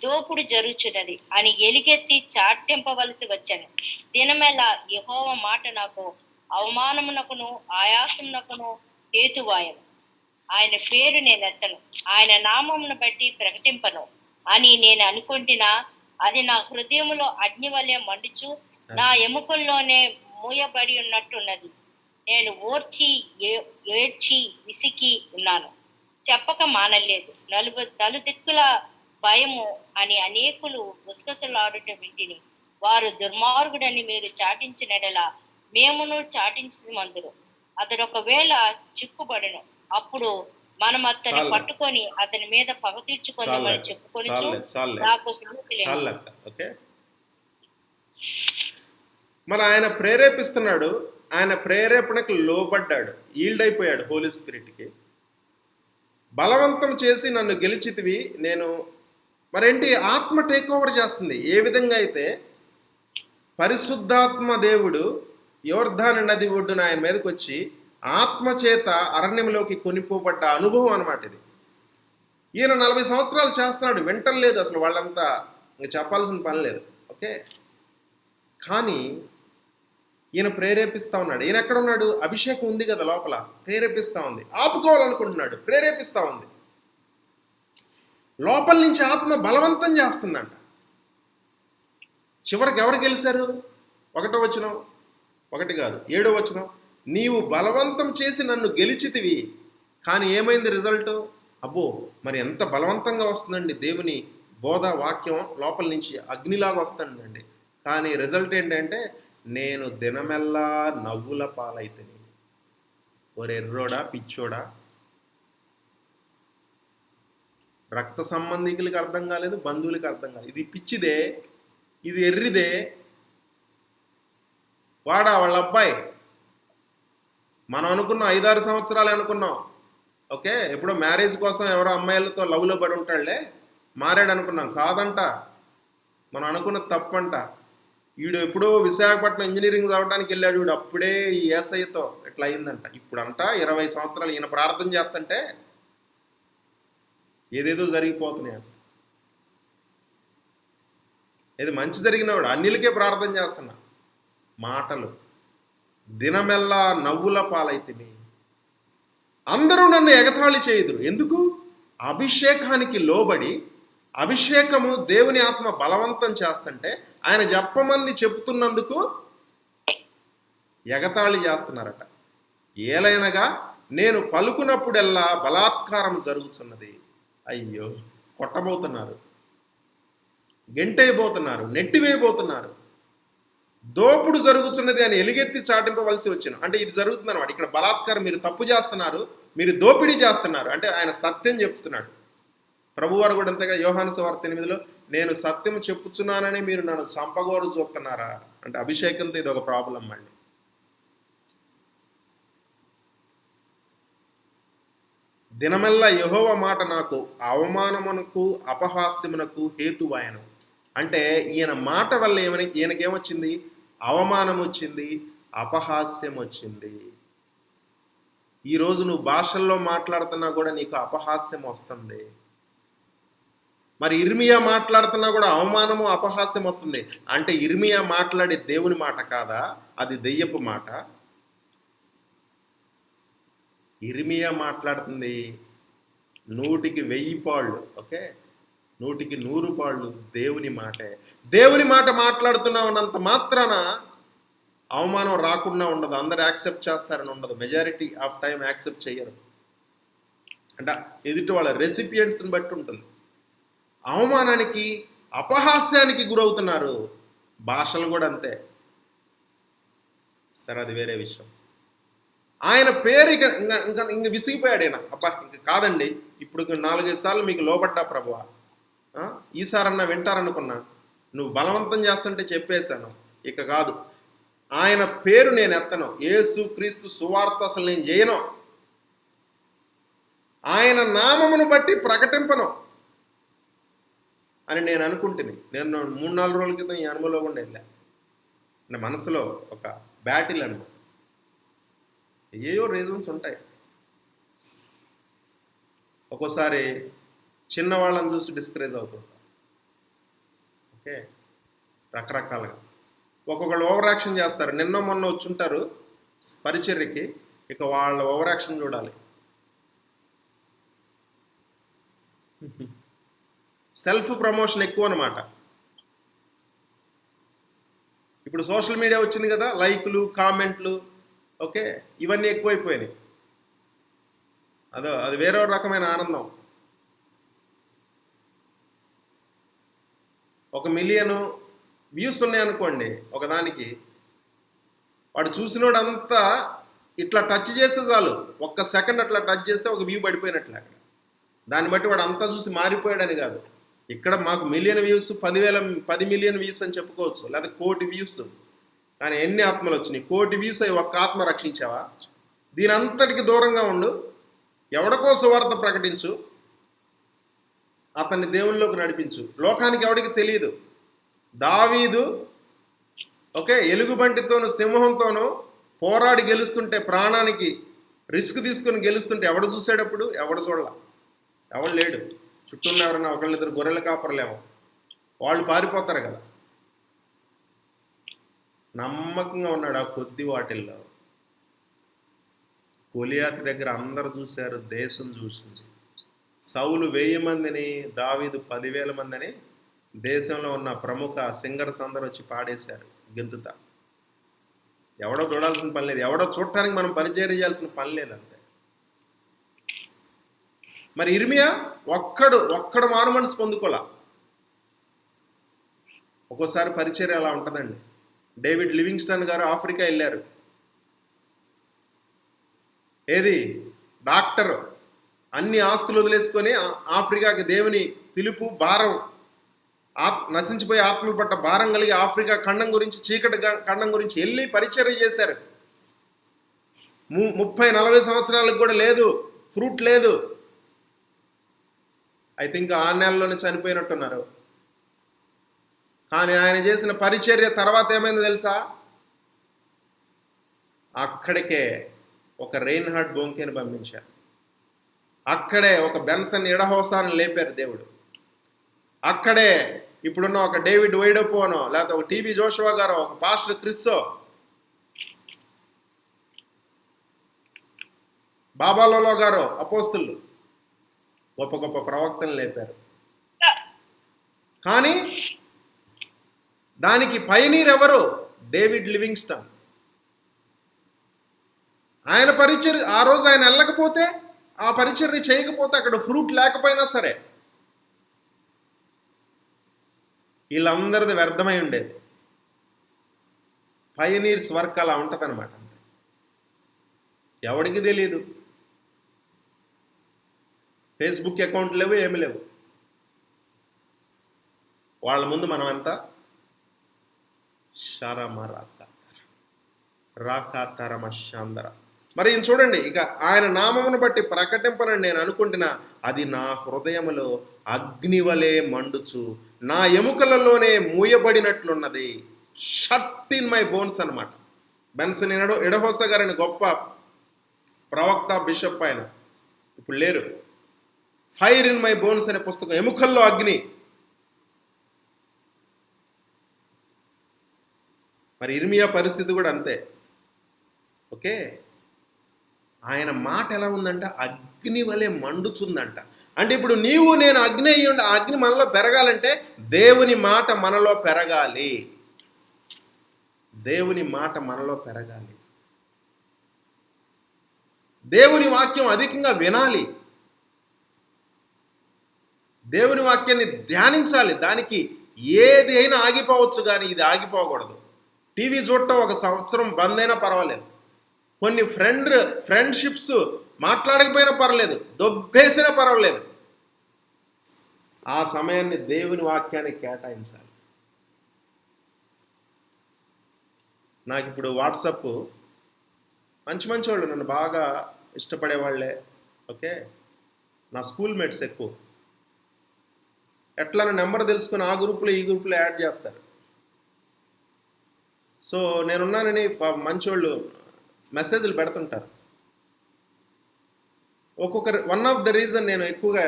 దోపుడు జరుగుచున్నది అని ఎలుగెత్తి చాటింపవలసి వచ్చాను. దినమెల్లా యెహోవా మాట నాకు అవమానమునకును ఆయాసమునకును హేతువాయను. ఆయన పేరు నేను ఎత్తను, ఆయన నామమును బట్టి ప్రకటింపను అని నేను అనుకుంటున్నా. అది నా హృదయములో అగ్ని వలె మండుచు నా ఎముకల్లోనే మూయబడి ఉన్నట్టున్నది. నేను ఏడ్చి విసికి ఉన్నాను, చెప్పక మానలేదు. నలుదిక్కుల భయము అని అనేకులు గుసగుసలాడుట వింటిని. వారు దుర్మార్గుడని మీరు చాటించినడలా మేమును చాటించమందురు. అతడు ఒకవేళ చిక్కుబడును, అప్పుడు మనం అతన్ని పట్టుకొని అతని మీద పగ తీర్చుకుందామని చెప్పుకొని నాకు ఓకే. మన ఆయన ప్రేరేపిస్తున్నాడు, ఆయన ప్రేరేపణకు లోబడ్డాడు, ఈల్డ్ అయిపోయాడు హోలీ స్పిరిట్కి. బలవంతం చేసి నన్ను గెలిచితివి నేను, మరేంటి ఆత్మ టేక్ ఓవర్ చేస్తుంది. ఏ విధంగా అయితే పరిశుద్ధాత్మ దేవుడు యోర్దాను నది ఒడ్డున ఆయన మీదకి వచ్చి ఆత్మచేత అరణ్యంలోకి కొనిపోబడ్డ అనుభవం అనమాట ఇది. ఈయన 40 సంవత్సరాలు చేస్తున్నాడు, వింటలేదు అసలు, వాళ్ళంతా ఇంక చెప్పాల్సిన పని లేదు. ఓకే, కానీ ఈయన ప్రేరేపిస్తూ ఉన్నాడు. ఈయన ఎక్కడ ఉన్నాడు? అభిషేకం ఉంది కదా లోపల, ప్రేరేపిస్తూ ఉంది. ఆపుకోవాలనుకుంటున్నాడు, ప్రేరేపిస్తూ ఉంది. లోపల నుంచి ఆత్మ బలవంతం చేస్తుందంట. చివరికి ఎవరు గెలిచారు? 1వ వచనం, 1 కాదు 7వ వచనం, నీవు బలవంతం చేసి నన్ను గెలిచితివి. కానీ ఏమైంది రిజల్ట్? అబ్బో, మరి ఎంత బలవంతంగా వస్తుందండి దేవుని బోధ, వాక్యం లోపల నుంచి అగ్నిలాగా వస్తుందండి. కానీ రిజల్ట్ ఏంటంటే నేను దినమెల్లా నవ్వుల పాలైతేని. ఒరెర్రోడా, పిచ్చోడా, రక్త సంబంధికులకి అర్థం కాలేదు, బంధువులకి అర్థం కాలేదు. ఇది పిచ్చిదే, ఇది ఎర్రిదే. వాడా వాళ్ళ అబ్బాయి, మనం అనుకున్నాం 5-6 సంవత్సరాలు అనుకున్నాం. ఓకే, ఎప్పుడో మ్యారేజ్ కోసం ఎవరో అమ్మాయిలతో లవ్లో పడి ఉంటాడులే, మారాడు అనుకున్నాం. కాదంట, మనం అనుకున్న తప్పంట. వీడు ఎప్పుడో విశాఖపట్నం ఇంజనీరింగ్ చదవడానికి వెళ్ళాడు, వీడు అప్పుడే ఈ ఏసఐతో ఇట్లా అయిందంట. ఇప్పుడు అంట 20 సంవత్సరాలు ఈయన ప్రార్థన చేస్తుంటే ఏదేదో జరిగిపోతున్నాయి. ఇది మంచి జరిగినవాడు అన్నిలకే ప్రార్థన చేస్తున్నా. మాటలు దినమెల్లా నవ్వుల పాలైతిని. అందరూ నన్ను ఎగతాళి చేయుదురు. ఎందుకు? అభిషేకానికి లోబడి, అభిషేకము దేవుని ఆత్మ బలవంతం చేస్తుంటే ఆయన చెప్పమని చెప్తున్నందుకు ఎగతాళి చేస్తున్నారట. ఏలైనగా నేను పలుకున్నప్పుడెల్లా బలాత్కారం జరుగుతున్నది. అయ్యో, కొట్టబోతున్నారు, గెంటైపోతున్నారు, నెట్టివేయబోతున్నారు, దోపుడు జరుగుతున్నది అని ఎలుగెత్తి చాటింపవలసి వచ్చిన. అంటే ఇది జరుగుతుంది అనమాట. ఇక్కడ బలాత్కారం, మీరు తప్పు చేస్తున్నారు, మీరు దోపిడీ చేస్తున్నారు అంటే ఆయన సత్యం చెప్తున్నాడు. ప్రభువారు కూడా అంతేగా, యోహాను సువార్త 8లో నేను సత్యం చెప్పుచున్నానని మీరు నన్ను చంపగోరు చూస్తున్నారా అంటే అభిషేకంతో ఇది ఒక ప్రాబ్లం అండి. దినమెల్లా యెహోవా మాట నాకు అవమానమునకు అపహాస్యమునకు హేతువాయను. అంటే ఈయన మాట వల్ల ఈయనకేమొచ్చింది? అవమానం వచ్చింది, అపహాస్యం వచ్చింది. ఈరోజు నువ్వు భాషల్లో మాట్లాడుతున్నా కూడా నీకు అపహాస్యం వస్తుంది. మరి ఇర్మియా మాట్లాడుతున్నా కూడా అవమానము అపహాస్యం వస్తుంది. అంటే ఇర్మియా మాట్లాడే దేవుని మాట కాదా, అది దెయ్యపు మాట. ఇర్మియా మాట్లాడుతుంది 100కి 1000 పాళ్ళు, ఓకే, 100కి 100 పాళ్ళు దేవుని మాటే. దేవుని మాట మాట్లాడుతున్నావున్నంత మాత్రాన అవమానం రాకుండా ఉండదు. అందరు యాక్సెప్ట్ చేస్తారని ఉండదు. మెజారిటీ ఆఫ్ టైం యాక్సెప్ట్ చేయరు. అంటే ఎదుటి వాళ్ళ రెసిపియెంట్స్ని బట్టి ఉంటుంది. అవమానానికి, అపహాస్యానికి గురవుతున్నారు. భాషలు కూడా అంతే. సరే, అది వేరే విషయం. ఆయన పేరు ఇంక విసిగిపోయాడు ఆయన. అబ్బా, ఇంక కాదండి, ఇప్పుడు 4-5 సార్లు మీకు లోబడ్డా ప్రభువా, ఈసారన్నా వింటారనుకున్నా, నువ్వు బలవంతం చేస్తుంటే చెప్పేశాను, ఇక కాదు. ఆయన పేరు నేను ఎత్తను, యేసు క్రీస్తు సువార్త అసలు నేను చేయను, ఆయన నామమును బట్టి ప్రకటింపను అని నేను అనుకుంటుని. నేను 3-4 రోజుల క్రితం ఈ అనుభవంలో కూడా వెళ్ళా. అంటే మనసులో ఒక బ్యాటిల్ అనమాట. ఏయో రీజన్స్ ఉంటాయి. ఒక్కోసారి చిన్నవాళ్ళని చూసి డిస్కరేజ్ అవుతుంటాం. ఓకే, రకరకాలుగా ఒక్కొక్కళ్ళు ఓవర్ యాక్షన్ చేస్తారు. నిన్న మొన్న వచ్చుంటారు పరిచర్యకి, ఇక వాళ్ళ ఓవర్ యాక్షన్ చూడాలి. సెల్ఫ్ ప్రమోషన్ ఎక్కువ అనమాట. ఇప్పుడు సోషల్ మీడియా వచ్చింది కదా, లైకులు, కామెంట్లు, ఓకే, ఇవన్నీ ఎక్కువైపోయినాయి. అది వేరే రకమైన ఆనందం. 1 మిలియన్ వ్యూస్ ఉన్నాయనుకోండి ఒకదానికి, వాడు చూసినోడంతా ఇట్లా టచ్ చేస్తే చాలు, 1 సెకండ్ అట్లా టచ్ చేస్తే ఒక వ్యూ పడిపోయినట్లు అక్కడ. దాన్ని బట్టి వాడు అంతా చూసి మారిపోయాడని కాదు. ఇక్కడ మాకు మిలియన్ వ్యూస్, 10 మిలియన్ వ్యూస్ అని చెప్పుకోవచ్చు, లేదా 1 కోటి వ్యూస్. కానీ ఎన్ని ఆత్మలు వచ్చినాయి? 1 కోటి వ్యూస్ అయ్యి 1 ఆత్మ రక్షించావా? దీని అంతటికి దూరంగా ఉండు, ఎవడికో సువార్త ప్రకటించు, అతన్ని దేవుళ్ళలోకి నడిపించు. లోకానికి ఎవడికి తెలియదు. దావీదు ఓకే, ఎలుగుబంటితోనూ సింహంతోనూ పోరాడి గెలుస్తుంటే, ప్రాణానికి రిస్క్ తీసుకుని గెలుస్తుంటే ఎవడు చూసాడప్పుడు? ఎవడు చూడాల, ఎవడు లేడు. చుట్టూ ఉన్న ఎవరన్నా 1-2 గొర్రెల కాపర్లేమో, వాళ్ళు పారిపోతారు కదా. నమ్మకంగా ఉన్నాడు ఆ కొద్ది వాటిల్లో. గొలియాతు దగ్గర అందరు చూశారు, దేశం చూసింది. సౌలు 1000 మందిని, దావీదు 10,000 మందిని దేశంలో ఉన్న ప్రముఖ సింగర్స్ అందరూ వచ్చి పాడేశారు గెంతుతా. ఎవడో చూడాల్సిన పని లేదు, ఎవడో చూడటానికి మనం పరిచయం చేయాల్సిన పని లేదు, అంతే. మరి ఇర్మియా ఒక్కడు మారు మనసు పొందుకోలా. ఒక్కోసారి పరిచర్య అలా ఉంటుందండి. డేవిడ్ లివింగ్స్టన్ గారు ఆఫ్రికా వెళ్ళారు. ఏది డాక్టర్, అన్ని ఆస్తులు వదిలేసుకొని ఆఫ్రికాకి దేవుని పిలుపు, భారం, నశించిపోయే ఆత్మలు పట్ట భారం కలిగి ఆఫ్రికా ఖండం గురించి, చీకటి ఖండం గురించి వెళ్ళి పరిచర్య చేశారు. 30-40 సంవత్సరాలకు కూడా లేదు, ఫ్రూట్ లేదు. అయితే ఇంకా 6 నెలల్లోనే చనిపోయినట్టున్నారు. కానీ ఆయన చేసిన పరిచర్య తర్వాత ఏమైందో తెలుసా? అక్కడికే ఒక రెయిన్హార్డ్ బోంకేని పంపించారు. అక్కడే ఒక బెన్సన్ ఎడహోసాను లేపారు దేవుడు. అక్కడే ఇప్పుడున్న ఒక డేవిడ్ వైడోపోనో, లేకపోతే ఒక టీబీ జోషువా గారో, ఒక పాస్టర్ క్రిస్సో, బాబాలోలో గారో, అపోస్తులు, గొప్ప గొప్ప ప్రవక్తలు లేపారు. కానీ దానికి పైనీర్ ఎవరు? David Livingstone. ఆయన పరిచర్య, ఆ రోజు ఆయన వెళ్ళకపోతే, ఆ పరిచర్య చేయకపోతే, అక్కడ ఫ్రూట్ లేకపోయినా సరే వీళ్ళందరిది వ్యర్థమై ఉండేది. పయనీర్స్ వర్క్ అలా ఉంటుంది అనమాట, అంతే. ఎవడికి తెలియదు. ఫేస్బుక్ అకౌంట్ లేవు, ఏమి లేవు. వాళ్ళ ముందు మనం ఎంత రాకాతరమశాందర. మరి ఈయన చూడండి, ఇక ఆయన నామమును బట్టి ప్రకటింపనని నేను అనుకుంటున్నా, అది నా హృదయములో అగ్నివలే మండుచు, నా ఎముకలలోనే మూయబడినట్లున్నది. షట్ ఇన్ మై బోన్స్ అనమాట. బెన్సన్ ఎడహోసా గారని గొప్ప ప్రవక్త, బిషప్ ఆయన ఇప్పుడు లేరు. ఫైర్ ఇన్ మై బోన్స్ అనే పుస్తకం, ఎముకల్లో అగ్ని. మరి ఇర్మియా పరిస్థితి కూడా అంతే. ఓకే, ఆయన మాట ఎలా ఉందంట? అగ్ని వలె మండుచుందంట. అంటే ఇప్పుడు నీవు నేను అగ్ని అయ్యి ఆ అగ్ని మనలో పెరగాలంటే దేవుని మాట మనలో పెరగాలి. దేవుని మాట మనలో పెరగాలి. దేవుని వాక్యం అధికంగా వినాలి. దేవుని వాక్యాన్ని ధ్యానించాలి. దానికి ఏది అయినా ఆగిపోవచ్చు, కానీ ఇది ఆగిపోకూడదు. టీవీ చూడటం 1 సంవత్సరం బంద్ అయినా పర్వాలేదు. కొన్ని ఫ్రెండ్షిప్స్ మాట్లాడకపోయినా పర్లేదు, దొబ్బేసినా పర్వాలేదు. ఆ సమయాన్ని దేవుని వాక్యానికి కేటాయించాలి. నాకు ఇప్పుడు వాట్సాప్ మంచి వాళ్ళు, నన్ను బాగా ఇష్టపడే వాళ్ళే. ఓకే, నా స్కూల్ మేట్స్ ఎక్కువ. ఎట్లా నెంబర్ తెలుసుకుని ఆ గ్రూప్లో ఈ గ్రూప్లో యాడ్ చేస్తారు. సో నేనున్నానని మంచోళ్ళు మెసేజ్లు పెడుతుంటారు. వన్ ఆఫ్ ద రీజన్ నేను ఎక్కువగా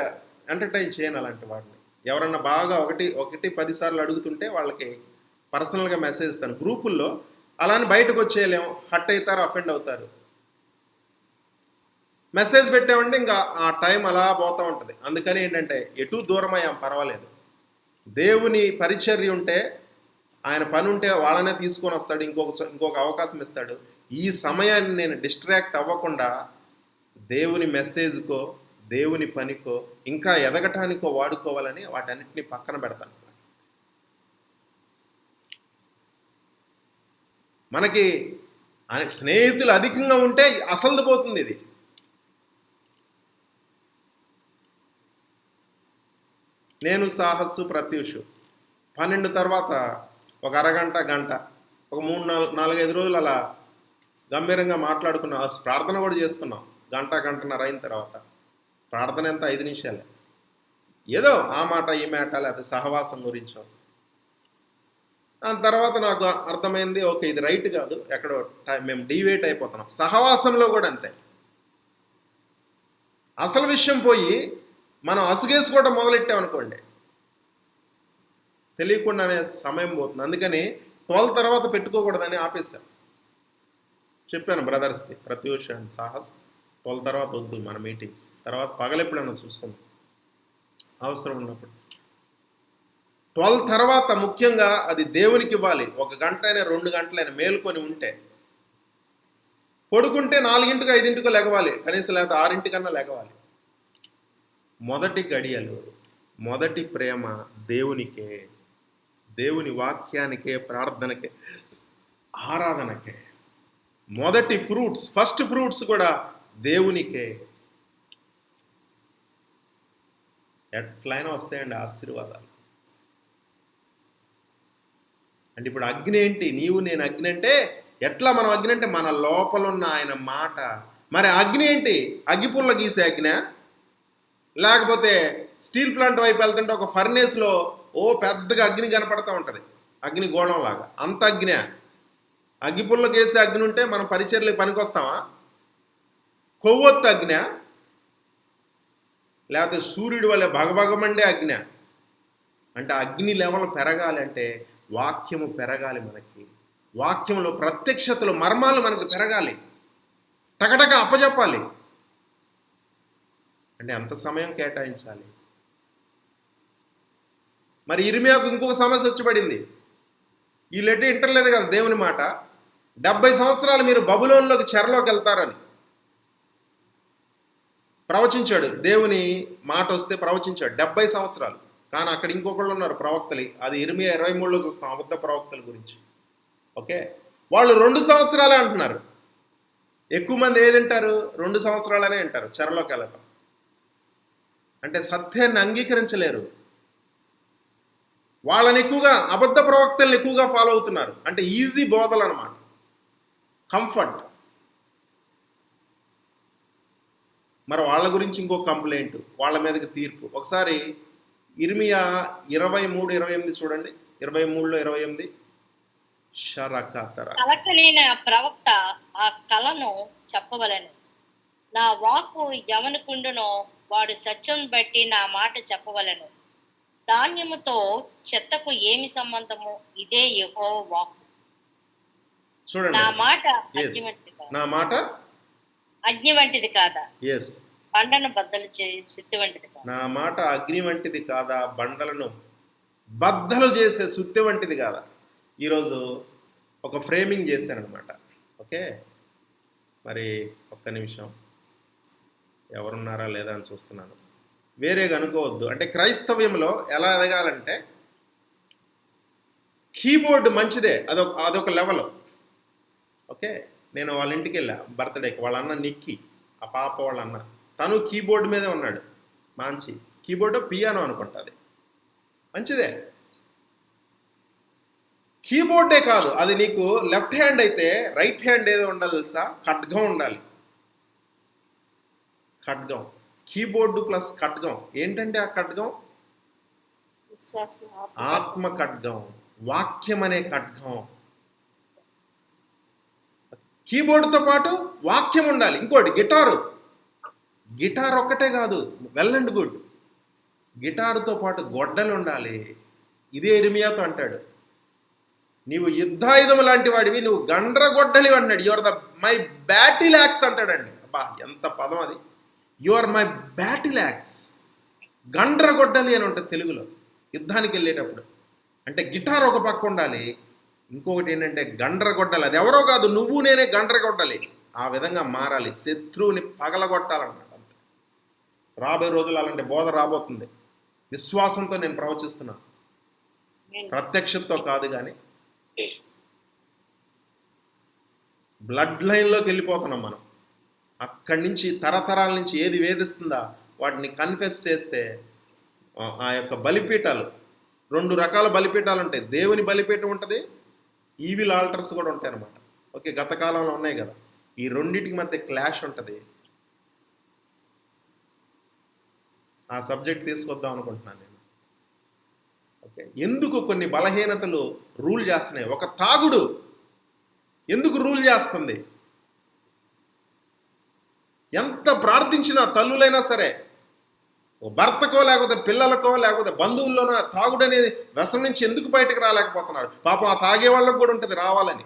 ఎంటర్టైన్ చేయను అలాంటి వాడిని. ఎవరన్నా బాగా ఒకటి 10 సార్లు అడుగుతుంటే వాళ్ళకి పర్సనల్గా మెసేజ్ ఇస్తాను. గ్రూపుల్లో అలానే బయటకు వచ్చేయలేము, హట్ అవుతారు, అఫెండ్ అవుతారు. మెసేజ్ పెట్టామంటే ఇంకా ఆ టైం అలా పోతూ ఉంటుంది. అందుకని ఏంటంటే ఎటు దూరం అయ్యాం పర్వాలేదు. దేవుని పరిచర్య ఉంటే ఆయన పని ఉంటే వాళ్ళనే తీసుకొని వస్తాడు, ఇంకొక అవకాశం ఇస్తాడు. ఈ సమయాన్ని నేను డిస్ట్రాక్ట్ అవ్వకుండా దేవుని మెసేజ్కో దేవుని పనికో ఇంకా ఎదగటానికో వాడుకోవాలని వాటన్నిటిని పక్కన పెడతాను. మనకి స్నేహితులు అధికంగా ఉంటే అసలు పోతుంది ఇది. నేను సాహస్సు ప్రత్యూషు 12 తర్వాత ఒక అరగంట గంట ఒక 3-4-5 రోజులు అలా గంభీరంగా మాట్లాడుకున్నాం, ప్రార్థన కూడా చేసుకున్నాం. గంటన్నర అయిన తర్వాత ప్రార్థన ఎంత 5 నిమిషాలే, ఏదో ఆ మాట ఈ మాట లేకపోతే సహవాసం గురించో. దాని తర్వాత నాకు అర్థమైంది, ఓకే ఇది రైట్ కాదు, ఎక్కడో మేము డీవేట్ అయిపోతున్నాం. సహవాసంలో కూడా అంతే, అసలు విషయం పోయి మనం అసుగేసుకోవడం మొదలెట్టామనుకోండి తెలియకుండానే సమయం పోతుంది. అందుకని 12 తర్వాత పెట్టుకోకూడదని ఆపేశాను. చెప్పాను బ్రదర్స్కి, ప్రత్యూష్ అండ్ సాహస్ 12 తర్వాత వద్దు మన మీటింగ్స్, తర్వాత పగలెప్పుడైనా చూసుకుందాం అవసరం ఉన్నప్పుడు. 12 తర్వాత ముఖ్యంగా అది దేవునికి ఇవ్వాలి. 1 గంట అయినా 2 గంటలైనా మేల్కొని ఉంటే, పడుకుంటే 4-5 గంటలకు లెగవాలి కనీసం, లేకపోతే 6 కన్నా లెగవాలి. మొదటి గడియలు, మొదటి ప్రేమ దేవునికే, దేవుని వాక్యానికే, ప్రార్థనకే, ఆరాధనకే. మొదటి ఫ్రూట్స్, ఫస్ట్ ఫ్రూట్స్ కూడా దేవునికే. ఎట్లయినా వస్తాయండి ఆశీర్వాదాలు. అంటే ఇప్పుడు అగ్ని ఏంటి? నీవు నేను అగ్ని అంటే ఎట్లా మనం అగ్ని అంటే మన లోపల ఉన్న ఆయన మాట. మరి అగ్ని ఏంటి? అగ్గిపుల్ల గీసే అగ్ని, లేకపోతే స్టీల్ ప్లాంట్ వైపు వెళ్తుంటే ఒక ఫర్నేస్లో పెద్దగా అగ్ని కనపడతా ఉంటుంది, అగ్ని గోళంలాగా, అంత అగ్ని. అగ్గిపుల్ల గీసే అగ్ని ఉంటే మనం పరిచర్లకు పనికొస్తామా? కొవ్వొత్తు అగ్ని, లేకపోతే సూర్యుడి వల్ల భగభగమండే అగ్ని. అంటే అగ్ని లెవెల్ పెరగాలి అంటే వాక్యము పెరగాలి. మనకి వాక్యంలో ప్రత్యక్షతలు, మర్మాలు మనకు పెరగాలి, టకటక అప్పచెప్పాలి. అంటే అంత సమయం కేటాయించాలి. మరి ఇర్మియాకు ఇంకొక సమస్య వచ్చి పడింది. వీళ్ళెట్టి ఇంటర్లేదు కదా దేవుని మాట. 70 సంవత్సరాలు మీరు బబులోన్లోకి చెరలోకి వెళ్తారని ప్రవచించాడు. దేవుని మాట వస్తే ప్రవచించాడు 70 సంవత్సరాలు. కానీ అక్కడ ఇంకొకళ్ళు ఉన్నారు ప్రవక్తలు, అది ఇర్మియా 23లో చూస్తాం అబద్ధ ప్రవక్తల గురించి. ఓకే, వాళ్ళు 2 సంవత్సరాలే అంటున్నారు. ఎక్కువ మంది ఏదంటారు? 2 సంవత్సరాలనే అంటారు చెరలోకి వెళ్ళటం. అంటే సత్యాన్ని అంగీకరించలేరు. వాళ్ళని ఎక్కువగా, అబద్ధ ప్రవక్తలను ఎక్కువగా ఫాలో అవుతున్నారు. అంటే ఈజీ బోధలు అన్నమాట, కంఫర్ట్. మరి వాళ్ళ గురించి ఇంకో కంప్లైంట్, వాళ్ళ మీదకి తీర్పు. ఒకసారి ఇర్మియా 23:28 చూడండి. 23:28 కలకలేని ప్రవక్త ఆ కళను చెప్పవలెను. నా వాక్కు ఎవనుకుండునో వాడు సత్యం బట్టి నా మాట చెప్పవలెను. ధాన్యముతో చెత్తకు ఏమి సంబంధము? ఇదే యెహోవా వాక్కు. చూడండి, నా మాట అగ్ని వంటిది కాదా? నా మాట అగ్ని వంటిది కాదా? బండను బద్దలు చేసే సుత్తి వంటిది కాదా? నా మాట అగ్ని వంటిది కాదా, బండలను బద్దలు చేసే సుత్తి వంటిది కాదా. ఈరోజు ఒక ఫ్రేమింగ్ చేశారనమాట. ఓకే, మరి ఒక్క నిమిషం, ఎవరున్నారా లేదా అని చూస్తున్నాను. వేరేగా అనుకోవద్దు. అంటే క్రైస్తవ్యంలో ఎలా ఎదగాలంటే కీబోర్డ్ మంచిదే, అదొక లెవెల్. ఓకే, నేను వాళ్ళ ఇంటికి వెళ్ళా బర్త్డేకి. వాళ్ళ అన్న నిక్కి, ఆ పాప వాళ్ళ అన్న, తను కీబోర్డ్ మీదే ఉన్నాడు. మంచి కీబోర్డ్, పియానో అనుకుంటుంది, మంచిదే. కీబోర్డే కాదు, అది నీకు లెఫ్ట్ హ్యాండ్ అయితే రైట్ హ్యాండ్ ఏదో ఉండాలి తెలుసా? ఖడ్గం ఉండాలి. ఖడ్గం, కీబోర్డు ప్లస్ ఖడ్గం. ఏంటంటే ఆ ఖడ్గం? విశ్వాసం, ఆత్మ ఖడ్గం, వాక్యం అనే ఖడ్గం. కీబోర్డుతో పాటు వాక్యం ఉండాలి. ఇంకోటి గిటార్ ఒక్కటే కాదు, వెల్ అండ్ గుడ్. గిటారుతో పాటు గొడ్డలు ఉండాలి. ఇదే ఇర్మియాతో అంటాడు, నీవు యుద్ధాయుధం లాంటి వాడివి, నువ్వు గండ్రగొడ్డలి అన్నాడు. Your the my battle axe అంటాడండి. అబ్బా ఎంత పదం అది! You are my battle axe. గండ్రగొడ్డలి అని ఉంటుంది తెలుగులో, యుద్ధానికి వెళ్ళేటప్పుడు. అంటే గిటార్ ఒక పక్క ఉండాలి, ఇంకొకటి ఏంటంటే గండ్రగొట్టాలి. అది ఎవరో కాదు, నువ్వు నేనే గండ్రగొట్టాలి. ఆ విధంగా మారాలి, శత్రువుని పగలగొట్టాలన్నమాట. అంతే. రాబోయే రోజులు అలాంటి బోధ రాబోతుంది. విశ్వాసంతో నేను ప్రవచిస్తున్నాను, ప్రత్యక్షతతో కాదు. కానీ బ్లడ్ లైన్లోకి వెళ్ళిపోతున్నాం మనం. అక్కడి నుంచి తరతరాల నుంచి ఏది వేధిస్తుందా వాటిని కన్ఫెస్ చేస్తే ఆ యొక్క బలిపీఠాలు, 2 రకాల బలిపీఠాలు ఉంటాయి. దేవుని బలిపీఠం ఉంటుంది, ఈవిల్ ఆల్టర్స్ కూడా ఉంటాయి అన్నమాట. ఓకే, గత కాలంలో ఉన్నాయి కదా. ఈ రెండింటికి మధ్య క్లాష్ ఉంటుంది. ఆ సబ్జెక్ట్ తీసుకొద్దాం అనుకుంటున్నాను నేను. ఓకే, ఎందుకు కొన్ని బలహీనతలు రూల్ చేస్తున్నాయి? ఒక తాగుడు ఎందుకు రూల్ చేస్తుంది? ఎంత ప్రార్థించినా తల్లులైనా సరే, భర్తకో లేకపోతే పిల్లలకో లేకపోతే బంధువుల్లోనో తాగుడు అనేది వ్యసనం నుంచి ఎందుకు బయటకు రాలేకపోతున్నారు? పాపం ఆ తాగే వాళ్ళకు కూడా ఉంటుంది రావాలని.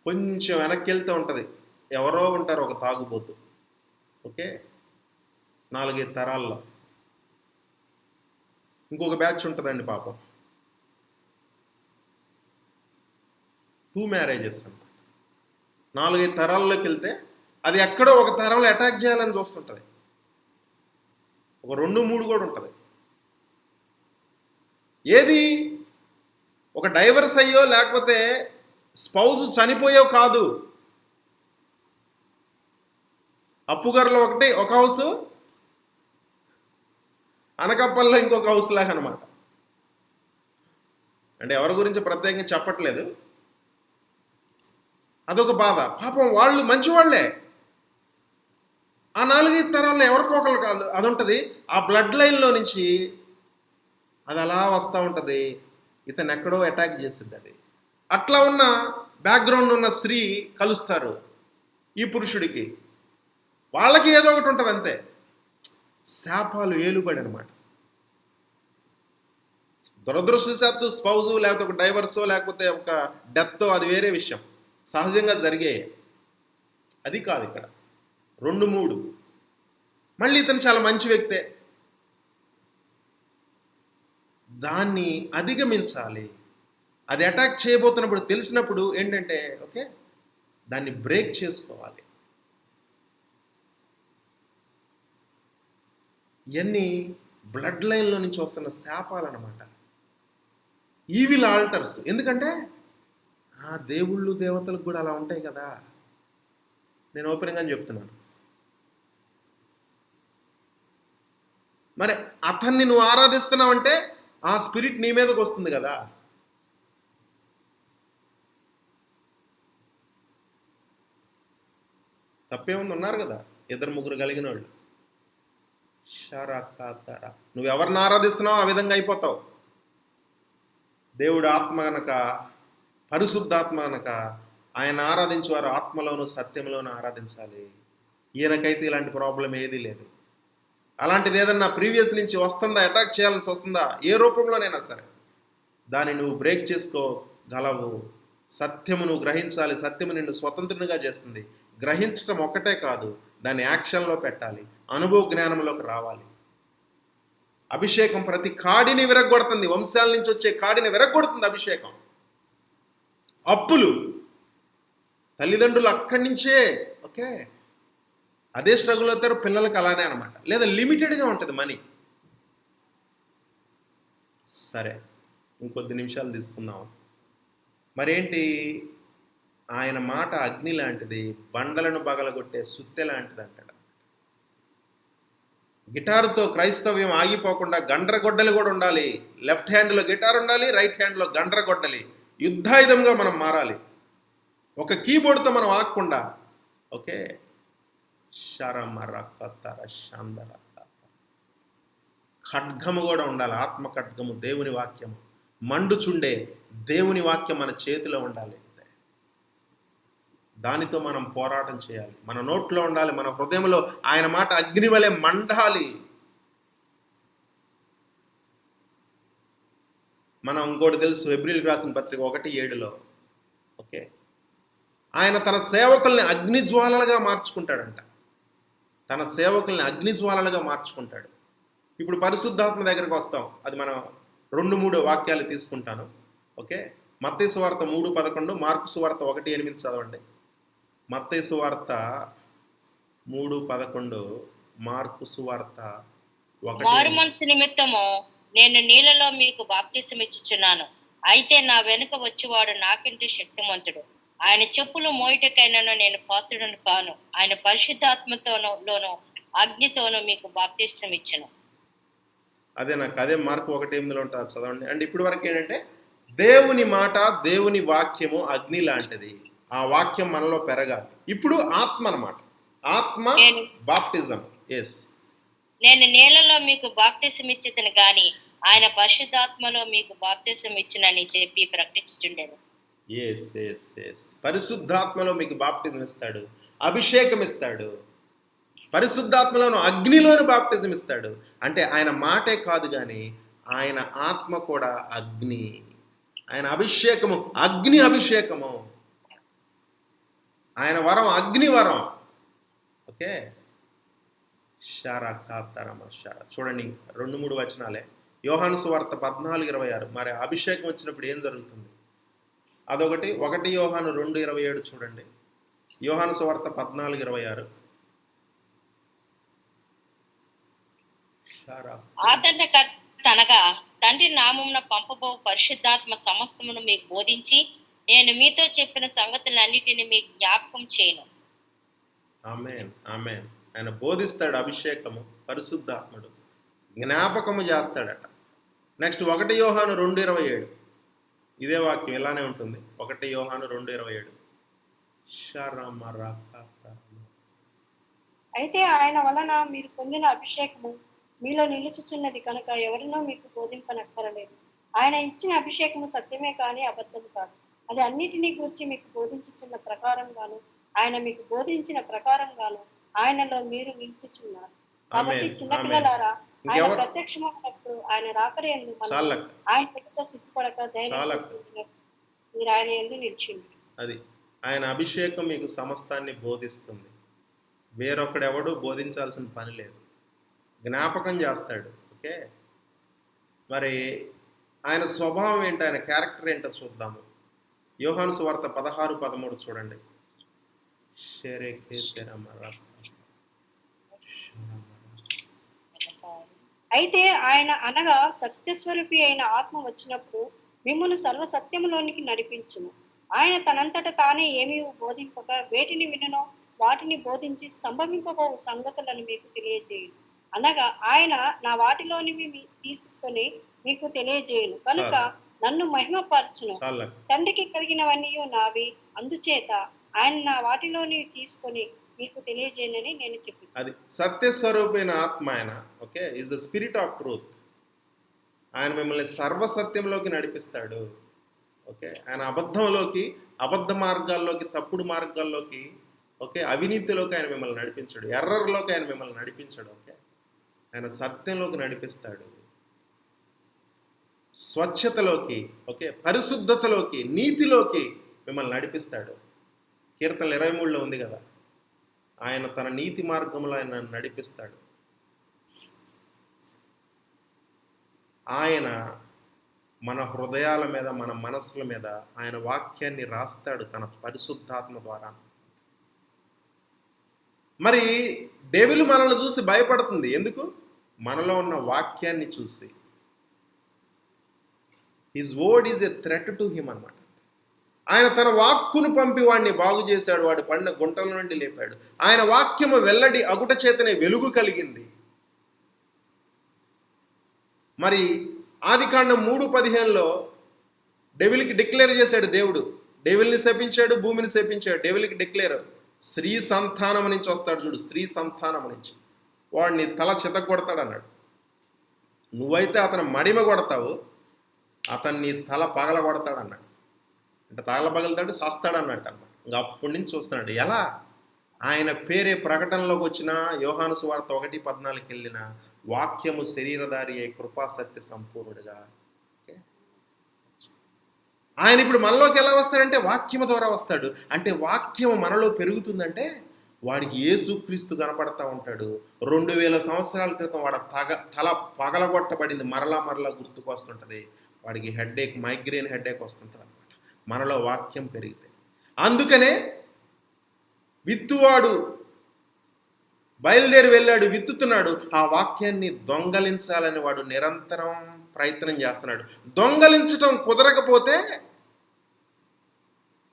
కొంచెం వెనక్కి వెళ్తే ఉంటుంది, ఎవరో ఉంటారు ఒక తాగుబోతు. ఓకే, 4-5 తరాల్లో ఇంకొక బ్యాచ్ ఉంటుందండి పాపం, 2 మ్యారేజెస్ అన్నమాట. 4-5 తరాల్లోకి వెళ్తే అది ఎక్కడో ఒక తరంలో అటాక్ చేయాలని చూస్తుంటుంది. ఒక 2-3 కూడా ఉంటుంది. ఏది ఒక డైవర్స్ అయ్యో లేకపోతే స్పౌజ్ చనిపోయో కాదు. అప్పుగారులో ఒక హౌస్, అనకప్పల్లో ఇంకొక హౌస్ లాగా అనమాట. అంటే ఎవరి గురించి ప్రత్యేకంగా చెప్పట్లేదు, అదొక బాధ. పాపం వాళ్ళు మంచివాళ్లే, ఆ 4-5 తరాల్లో ఎవరికొకరు కాదు అది ఉంటుంది. ఆ బ్లడ్ లైన్లో నుంచి అది అలా వస్తూ ఉంటుంది. ఇతను ఎక్కడో అటాక్ చేసింది అది. అట్లా ఉన్న బ్యాక్గ్రౌండ్ ఉన్న స్త్రీ కలుస్తారు ఈ పురుషుడికి, వాళ్ళకి ఏదో ఒకటి ఉంటుంది అంతే. శాపాలు ఏలుబడి అనమాట. దురదృష్టశాత్తు స్పౌజు లేకపోతే ఒక డైవర్సో లేకపోతే ఒక డెత్తో అది వేరే విషయం, సహజంగా జరిగే. అది కాదు ఇక్కడ. 2-3 మళ్ళీ ఇతను చాలా మంచి వ్యక్తే. దాన్ని అధిగమించాలి. అది అటాక్ చేయబోతున్నప్పుడు తెలిసినప్పుడు ఏంటంటే ఓకే, దాన్ని బ్రేక్ చేసుకోవాలి. ఇవన్నీ బ్లడ్ లైన్లో నుంచి వస్తున్న శాపాలన్నమాట, ఈవిల్ ఆల్టర్స్. ఎందుకంటే ఆ దేవుళ్ళు దేవతలకు కూడా అలా ఉంటాయి కదా. నేను ఓపెన్గా చెప్తున్నాను. మరి అతన్ని నువ్వు ఆరాధిస్తున్నావంటే ఆ స్పిరిట్ నీ మీదకి వస్తుంది కదా. తప్పేముంది, ఉన్నారు కదా 2-3 కలిగిన వాళ్ళు. షరాకాతరా, నువ్వు ఎవరిని ఆరాధిస్తున్నావు ఆ విధంగా అయిపోతావు. దేవుడు ఆత్మ గనక, పరిశుద్ధాత్మ గనక ఆయన ఆరాధించేవారు ఆత్మలోను సత్యంలోనూ ఆరాధించాలి. ఈయనకైతే ఇలాంటి ప్రాబ్లం ఏదీ లేదు. అలాంటిది ఏదన్నా ప్రీవియస్ నుంచి వస్తుందా, అటాక్ చేయాల్సి వస్తుందా, ఏ రూపంలోనైనా సరే దాన్ని నువ్వు బ్రేక్ చేసుకోగలవు. సత్యము నువ్వు గ్రహించాలి. సత్యము నిన్ను స్వతంత్రునిగా చేస్తుంది. గ్రహించడం ఒక్కటే కాదు, దాన్ని యాక్షన్లో పెట్టాలి, అనుభవ జ్ఞానంలోకి రావాలి. అభిషేకం ప్రతి కాడిని విరగొడుతుంది. వంశాల నుంచి వచ్చే కాడిని విరగొడుతుంది అభిషేకం. అప్పులు తల్లిదండ్రులు అక్కడి నుంచే ఓకే అదే స్ట్రగుల్ అవుతారు, పిల్లలకి అలానే అనమాట. లేదా లిమిటెడ్గా ఉంటుంది మనీ. సరే, ఇంకొద్ది నిమిషాలు తీసుకుందాం. మరేంటి, ఆయన మాట అగ్ని లాంటిది, బండలను బగలగొట్టే సుత్తె లాంటిది అంటాడు. గిటారుతో క్రైస్తవ్యం ఆగిపోకుండా గండ్రగొడ్డలి కూడా ఉండాలి. లెఫ్ట్ హ్యాండ్లో గిటార్ ఉండాలి, రైట్ హ్యాండ్లో గండ్రగొడ్డలి. యుద్ధాయుధంగా మనం మారాలి. ఒక కీబోర్డ్తో మనం ఆగకుండా ఓకే. ఖడ్గము కూడా ఉండాలి, ఆత్మ ఖడ్గము, దేవుని వాక్యము, మండుచుండే దేవుని వాక్యం మన చేతిలో ఉండాలి. దానితో మనం పోరాటం చేయాలి. మన నోట్లో ఉండాలి, మన హృదయంలో ఆయన మాట అగ్ని వలె మండాలి. మనం ఇంకోటి తెలుసు, హెబ్రీయులకు రాసిన పత్రిక 1:7 ఓకే, ఆయన తన సేవకుల్ని అగ్నిజ్వాలలుగా మార్చుకుంటాడంట. తన సేవకుల్ని అగ్నిజ్వాలలుగా మార్చుకుంటాడు. ఇప్పుడు పరిశుద్ధాత్మ దగ్గరకు వస్తాం. అది మనం 2-3 వాక్యాలు తీసుకుంటాను. ఓకే, మత్తయి సువార్త 3:11, మార్కు సువార్త 1:8 చదవండి. మత్తయి సువార్త 3:11, మార్కు సువార్త మారు 1:8. మనసు నిమిత్తము నేను నీళ్ళలో మీకు బాప్తిసం ఇచ్చుచున్నాను. అయితే నా వెనుక వచ్చేవాడు నాకంటే శక్తిమంతుడు. ఆయన చెప్పులు మోయటకైనాను నేను పాత్రుడను కాను. ఆయన పరిశుద్ధాత్మతోనూ అగ్నితోనూ మీకు బాప్తిసం ఇచ్చును. అదే మార్కు 1:8 ఉంటుంది, చదవండి. అండ్ ఇప్పటి వరకు ఏంటంటే దేవుని మాట, దేవుని వాక్యము అగ్ని లాంటిది. ఆ వాక్యం మనలో పెరగాలి. ఇప్పుడు ఆత్మ అన్నమాట. ఆత్మ బాప్టిజం. ఎస్, నేను నీళ్ళలో మీకు బాప్తిసం ఇచ్చితను గాని ఆయన పరిశుద్ధాత్మలో మీకు బాప్తిసం ఇచ్చునని చెప్పి ప్రకటించుచుండెను. ఎస్ ఎస్ ఎస్ పరిశుద్ధాత్మలో మీకు బాప్టిజం ఇస్తాడు, అభిషేకం ఇస్తాడు. పరిశుద్ధాత్మలోను అగ్నిలోను బాప్టిజం ఇస్తాడు. అంటే ఆయన మాటే కాదు కానీ ఆయన ఆత్మ కూడా అగ్ని. ఆయన అభిషేకము అగ్ని అభిషేకము. ఆయన వరం అగ్ని వరం. ఓకే, చూడండి 2-3 వచనాలే. యోహాను సువార్త 14:26. మరి అభిషేకం వచ్చినప్పుడు ఏం జరుగుతుంది? అదొకటి. 1 యోహాను 2:27 చూడండి. యోహాను సువార్త 14:26. అనగా తండ్రి నామమున పంపబో పరిశుద్ధాత్మ సమస్తమును మీకు బోధించి నేను మీతో చెప్పిన సంగతులన్నిటిని మీకు జ్ఞాపకం చేయను. ఆమేన్, ఆమేన్. ఆయన బోధిస్తాడు, అభిషేకము, పరిశుద్ధాత్ముడు జ్ఞాపకము చేస్తాడట. నెక్స్ట్ 1 యోహాను 2:27. ఇదే వాక్యం ఇలానే ఉంటుంది. 1 యోహాను 2:27. అయితే ఆయన వలన మీరు పొందిన అభిషేకము మీలో నిలుచుచున్నది కనుక ఎవరినో మీకు బోధింపనక్కరలేదు. ఆయన ఇచ్చిన అభిషేకము సత్యమే కానీ అబద్ధము కాదు. అది అన్నిటినీ గూర్చి మీకు బోధించుచున్న ప్రకారంగాను ఆయన మీకు బోధించిన ప్రకారంగాను ఆయనలో మీరు నిలుచుచున్నారు. కాబట్టి చిన్నపిల్లలారా, ఆయన ప్రత్యక్షమైనప్పుడు ఆయన రాకడ యందు ఆయన దగ్గర సిగ్గుపడక ధైర్యం మీరు ఆయన యందు నిలిచింది. అది ఆయన అభిషేకం మీకు సమస్తాన్ని బోధిస్తుంది. వేరొకడెవడు బోధించాల్సిన పని లేదు, జ్ఞాపకం చేస్తాడు. ఓకే, మరి ఆయన స్వభావం ఏంటో, ఆయన క్యారెక్టర్ ఏంటో చూద్దాము. యోహాను సువార్త 16:13 చూడండి. అయితే ఆయన అనగా సత్యస్వరూపి అయిన ఆత్మ వచ్చినప్పుడు మిమ్మును సర్వసత్యములోనికి నడిపించును. ఆయన తనంతట తానే ఏమీ బోధింపక వేటిని వినునో వాటిని బోధించి సంభవింపబో సంగతులను మీకు తెలియజేయును. అనగా ఆయన నా వాటిలోనివి తీసుకొని మీకు తెలియజేయును కనుక నన్ను మహిమపరచును. తండ్రికి కలిగినవన్నీ నావి, అందుచేత ఆయన నా వాటిలోని తీసుకొని మీకు తెలియజేయనని నేను చెప్పి. అది సత్యస్వరూపైన ఆత్మ ఆయన. Okay, is the spirit of truth. ఆయన మిమ్మల్ని సర్వసత్యంలోకి నడిపిస్తాడు. ఓకే, ఆయన అబద్ధంలోకి, అబద్ధ మార్గాల్లోకి, తప్పుడు మార్గాల్లోకి, ఓకే, అవినీతిలోకి ఆయన మిమ్మల్ని నడిపించాడు. ఎర్రర్లోకి ఆయన మిమ్మల్ని నడిపించాడు. ఓకే, ఆయన సత్యంలోకి నడిపిస్తాడు, స్వచ్ఛతలోకి, ఓకే, పరిశుద్ధతలోకి, నీతిలోకి మిమ్మల్ని నడిపిస్తాడు. కీర్తనలు 23లో ఉంది కదా, ఆయన తన నీతి మార్గంలో ఆయన నడిపిస్తాడు. ఆయన మన హృదయాల మీద, మన మనస్సుల మీద ఆయన వాక్యాన్ని రాస్తాడు తన పరిశుద్ధాత్మ ద్వారా. మరి డెవిల్ మనల్ని చూసి భయపడుతుంది. ఎందుకు? మనలో ఉన్న వాక్యాన్ని చూసి. His word is a threat to him అన్నమాట. ఆయన తన వాక్కును పంపి వాడిని బాగు చేశాడు, వాడి పడిన గుంటల నుండి లేపాడు. ఆయన వాక్యము వెల్లడి అగుట చేతనే వెలుగు కలిగింది. మరి ఆదికాండం 3:15లో డెవిల్కి డిక్లేర్ చేశాడు దేవుడు. డెవిల్ని శపించాడు, భూమిని శపించాడు. డెవిల్కి డిక్లేర్, స్త్రీ సంతానం నుంచి వస్తాడు చూడు, స్త్రీ సంతానం నుంచి వాడిని తల చితగొడతాడు అన్నాడు. నువ్వైతే అతను మడిమ కొడతావు, అతన్ని తల పగల కొడతాడు అన్నాడు. అంటే తగల పగలుతాడు, సాస్తాడు అన్నట్టు అన్నమాట. ఇంకా అప్పటి నుంచి చూస్తున్నాడు. ఎలా? ఆయన పేరే ప్రకటనలోకి వచ్చిన, యోహాను సువార్త 1:14 వెళ్ళిన, వాక్యము శరీరధారి అయి కృపా సత్య సంపూర్ణుడిగా. ఆయన ఇప్పుడు మనలోకి ఎలా వస్తాడంటే వాక్యము ద్వారా వస్తాడు. అంటే వాక్యము మనలో పెరుగుతుందంటే వాడికి యేసుక్రీస్తు కనపడతా ఉంటాడు. 2000 సంవత్సరాల క్రితం వాడు తల పగలగొట్టబడింది మరలా గుర్తుకొస్తుంటుంది. వాడికి హెడ్ఏక్, మైగ్రేన్ హెడ్ఏక్ వస్తుంటుంది అనమాట మనలో వాక్యం పెరిగితే. అందుకనే విత్తువాడు బయలుదేరి వెళ్ళాడు, విత్తుతున్నాడు. ఆ వాక్యాన్ని దొంగలించాలని వాడు నిరంతరం ప్రయత్నం చేస్తున్నాడు. దొంగలించటం కుదరకపోతే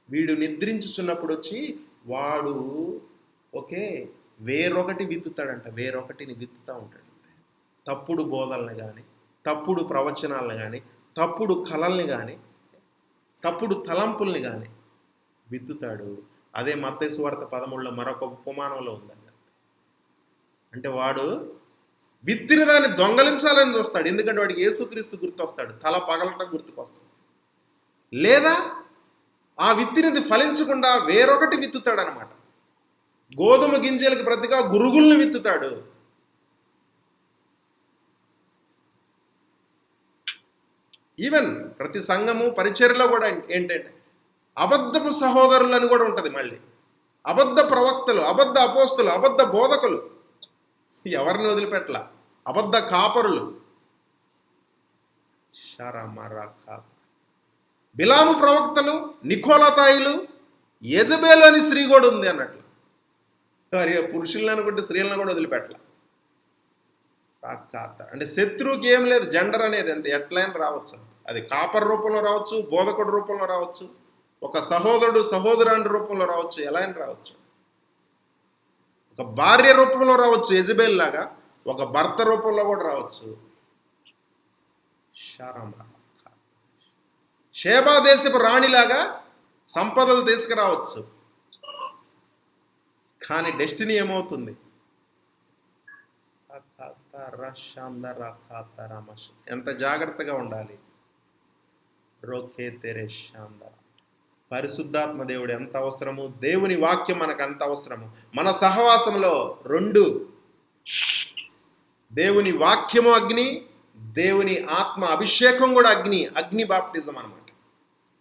వీడు నిద్రించుచున్నప్పుడు వచ్చి వాడు వేరొకటి విత్తుతాడంట, వేరొకటిని విత్తుతూ ఉంటాడు. తప్పుడు బోధనలు కానీ, తప్పుడు ప్రవచనాలను కానీ, తప్పుడు కళల్ని కానీ, తప్పుడు తలంపుల్ని కానీ విత్తుతాడు. అదే మత్తయి సువార్త 13లో మరొక ఉపమానంలో ఉందండి. అంటే వాడు విత్తిన దాన్ని దొంగలించాలని చూస్తాడు. ఎందుకంటే వాడికి యేసుక్రీస్తు గుర్తొస్తాడు, తల పగలటం గుర్తుకొస్తుంది. లేదా ఆ విత్తినది ఫలించకుండా వేరొకటి విత్తుతాడు అనమాట. గోధుమ గింజలకు ప్రతిగా గురుగుల్ని విత్తుతాడు. ఈవెన్ ప్రతి సంఘము పరిచర్యలో కూడా ఏంటంటే అబద్ధపు సహోదరులని కూడా ఉంటుంది. మళ్ళీ అబద్ధ ప్రవక్తలు, అబద్ధ అపోస్తులు, అబద్ధ బోధకులు, ఎవరిని వదిలిపెట్టల, అబద్ధ కాపరులు. బిలాము ప్రవక్తలు, నికోలతాయిలు, యెజబేలు అని స్త్రీ కూడా ఉంది అన్నట్లు. మరి పురుషులను అనుకుంటే స్త్రీలను కూడా వదిలిపెట్టల. అంటే శత్రువుకి ఏం లేదు, జెండర్ అనేది ఎంత ఎట్లయినా రావచ్చు. అది కాపర్ రూపంలో రావచ్చు, బోధకుడు రూపంలో రావచ్చు, ఒక సహోదరుడు సహోదరుని రూపంలో రావచ్చు, ఎలా అయినా రావచ్చు. ఒక భార్య రూపంలో రావచ్చు యెజబేల్ లాగా, ఒక భర్త రూపంలో కూడా రావచ్చు. షేబా దేశపు రాణిలాగా సంపదలు తీసుకురావచ్చు. కానీ డెస్టినీ ఏమవుతుంది? ఎంత జాగ్రత్తగా ఉండాలి. పరిశుద్ధాత్మ దేవుడు ఎంత అవసరము, దేవుని వాక్యం మనకు అంత అవసరము. మన సహవాసంలో 2, దేవుని వాక్యము అగ్ని, దేవుని ఆత్మ అభిషేకం కూడా అగ్ని. అగ్ని బాప్టిజం అనమాట.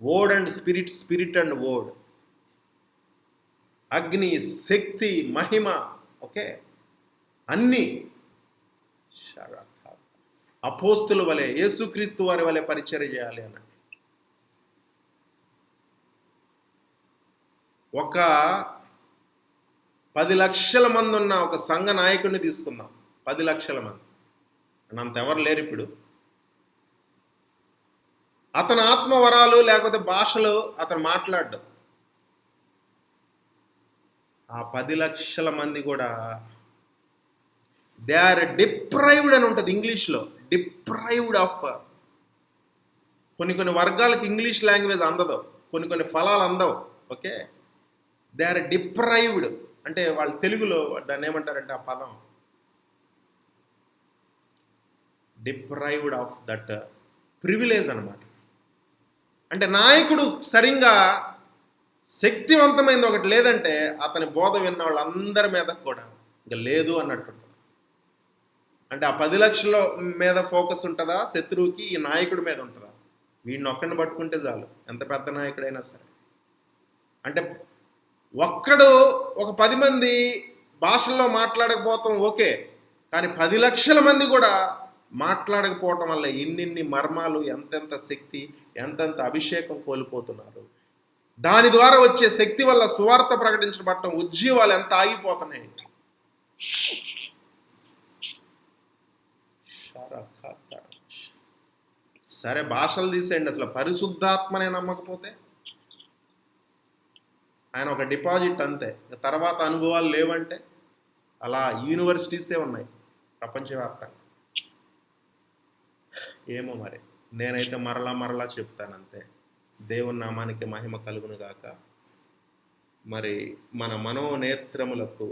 Word and spirit, spirit and word. అగ్ని, శక్తి, మహిమ, అన్నీ అపోస్తుల వలె, యేసుక్రీస్తు వారి వలె పరిచర్య చేయాలి అన్నట్టు. ఒక 10 లక్షల మంది ఉన్న ఒక సంఘ నాయకుడిని తీసుకుందాం. 10 లక్షల మంది అంత ఎవరు లేరు ఇప్పుడు. అతని ఆత్మవరాలు లేకపోతే భాషలు అతను మాట్లాడడం. ఆ 10 లక్షల మంది కూడా దే ఆర్ డిప్రైవ్డ్ అని ఉంటుంది ఇంగ్లీష్లో. డిప్రైవ్డ్ ఆఫ్ కొన్ని వర్గాలకు ఇంగ్లీష్ లాంగ్వేజ్ అందదు, కొన్ని ఫలాలు అందవు. దే ఆర్ డిప్రైవ్డ్ అంటే వాళ్ళు తెలుగులో దాన్ని ఏమంటారంటే ఆ పదం డిప్రైవ్డ్ ఆఫ్ దట్ ప్రివిలేజ్ అనమాట. అంటే నాయకుడు సరిగ్గా శక్తివంతమైంది ఒకటి లేదంటే అతని బోధ విన్న వాళ్ళందరి మీద కూడా ఇంకా లేదు అన్నట్టు. అంటే ఆ 10 లక్షల మీద ఫోకస్ ఉంటుందా శత్రువుకి, ఈ నాయకుడి మీద ఉంటుందా? వీడిని ఒక్కడిని పట్టుకుంటే చాలు, ఎంత పెద్ద నాయకుడైనా సరే. అంటే ఒక్కడు ఒక 10 మంది భాషల్లో మాట్లాడకపోవటం కానీ 10 లక్షల మంది కూడా మాట్లాడకపోవటం వల్ల ఎన్ని మర్మాలు, ఎంతెంత శక్తి, ఎంతెంత అభిషేకం కోల్పోతున్నారు. దాని ద్వారా వచ్చే శక్తి వల్ల సువార్త ప్రకటించబడటం, ఉద్యోగాలు ఎంత ఆగిపోతున్నాయి. సరే భాషలు తీసేయండి, అసలు పరిశుద్ధాత్మనే నమ్మకపోతే ఆయన ఒక డిపాజిట్ అంతే. తర్వాత అనుభవాలు లేవంటే అలా యూనివర్సిటీసే ఉన్నాయి ప్రపంచవ్యాప్తంగా. ఏమో మరి, నేనైతే మరలా చెప్తాను అంతే. దేవుని నామానికి మహిమ కలుగును గాక. మరి మన మనోనేత్రములకు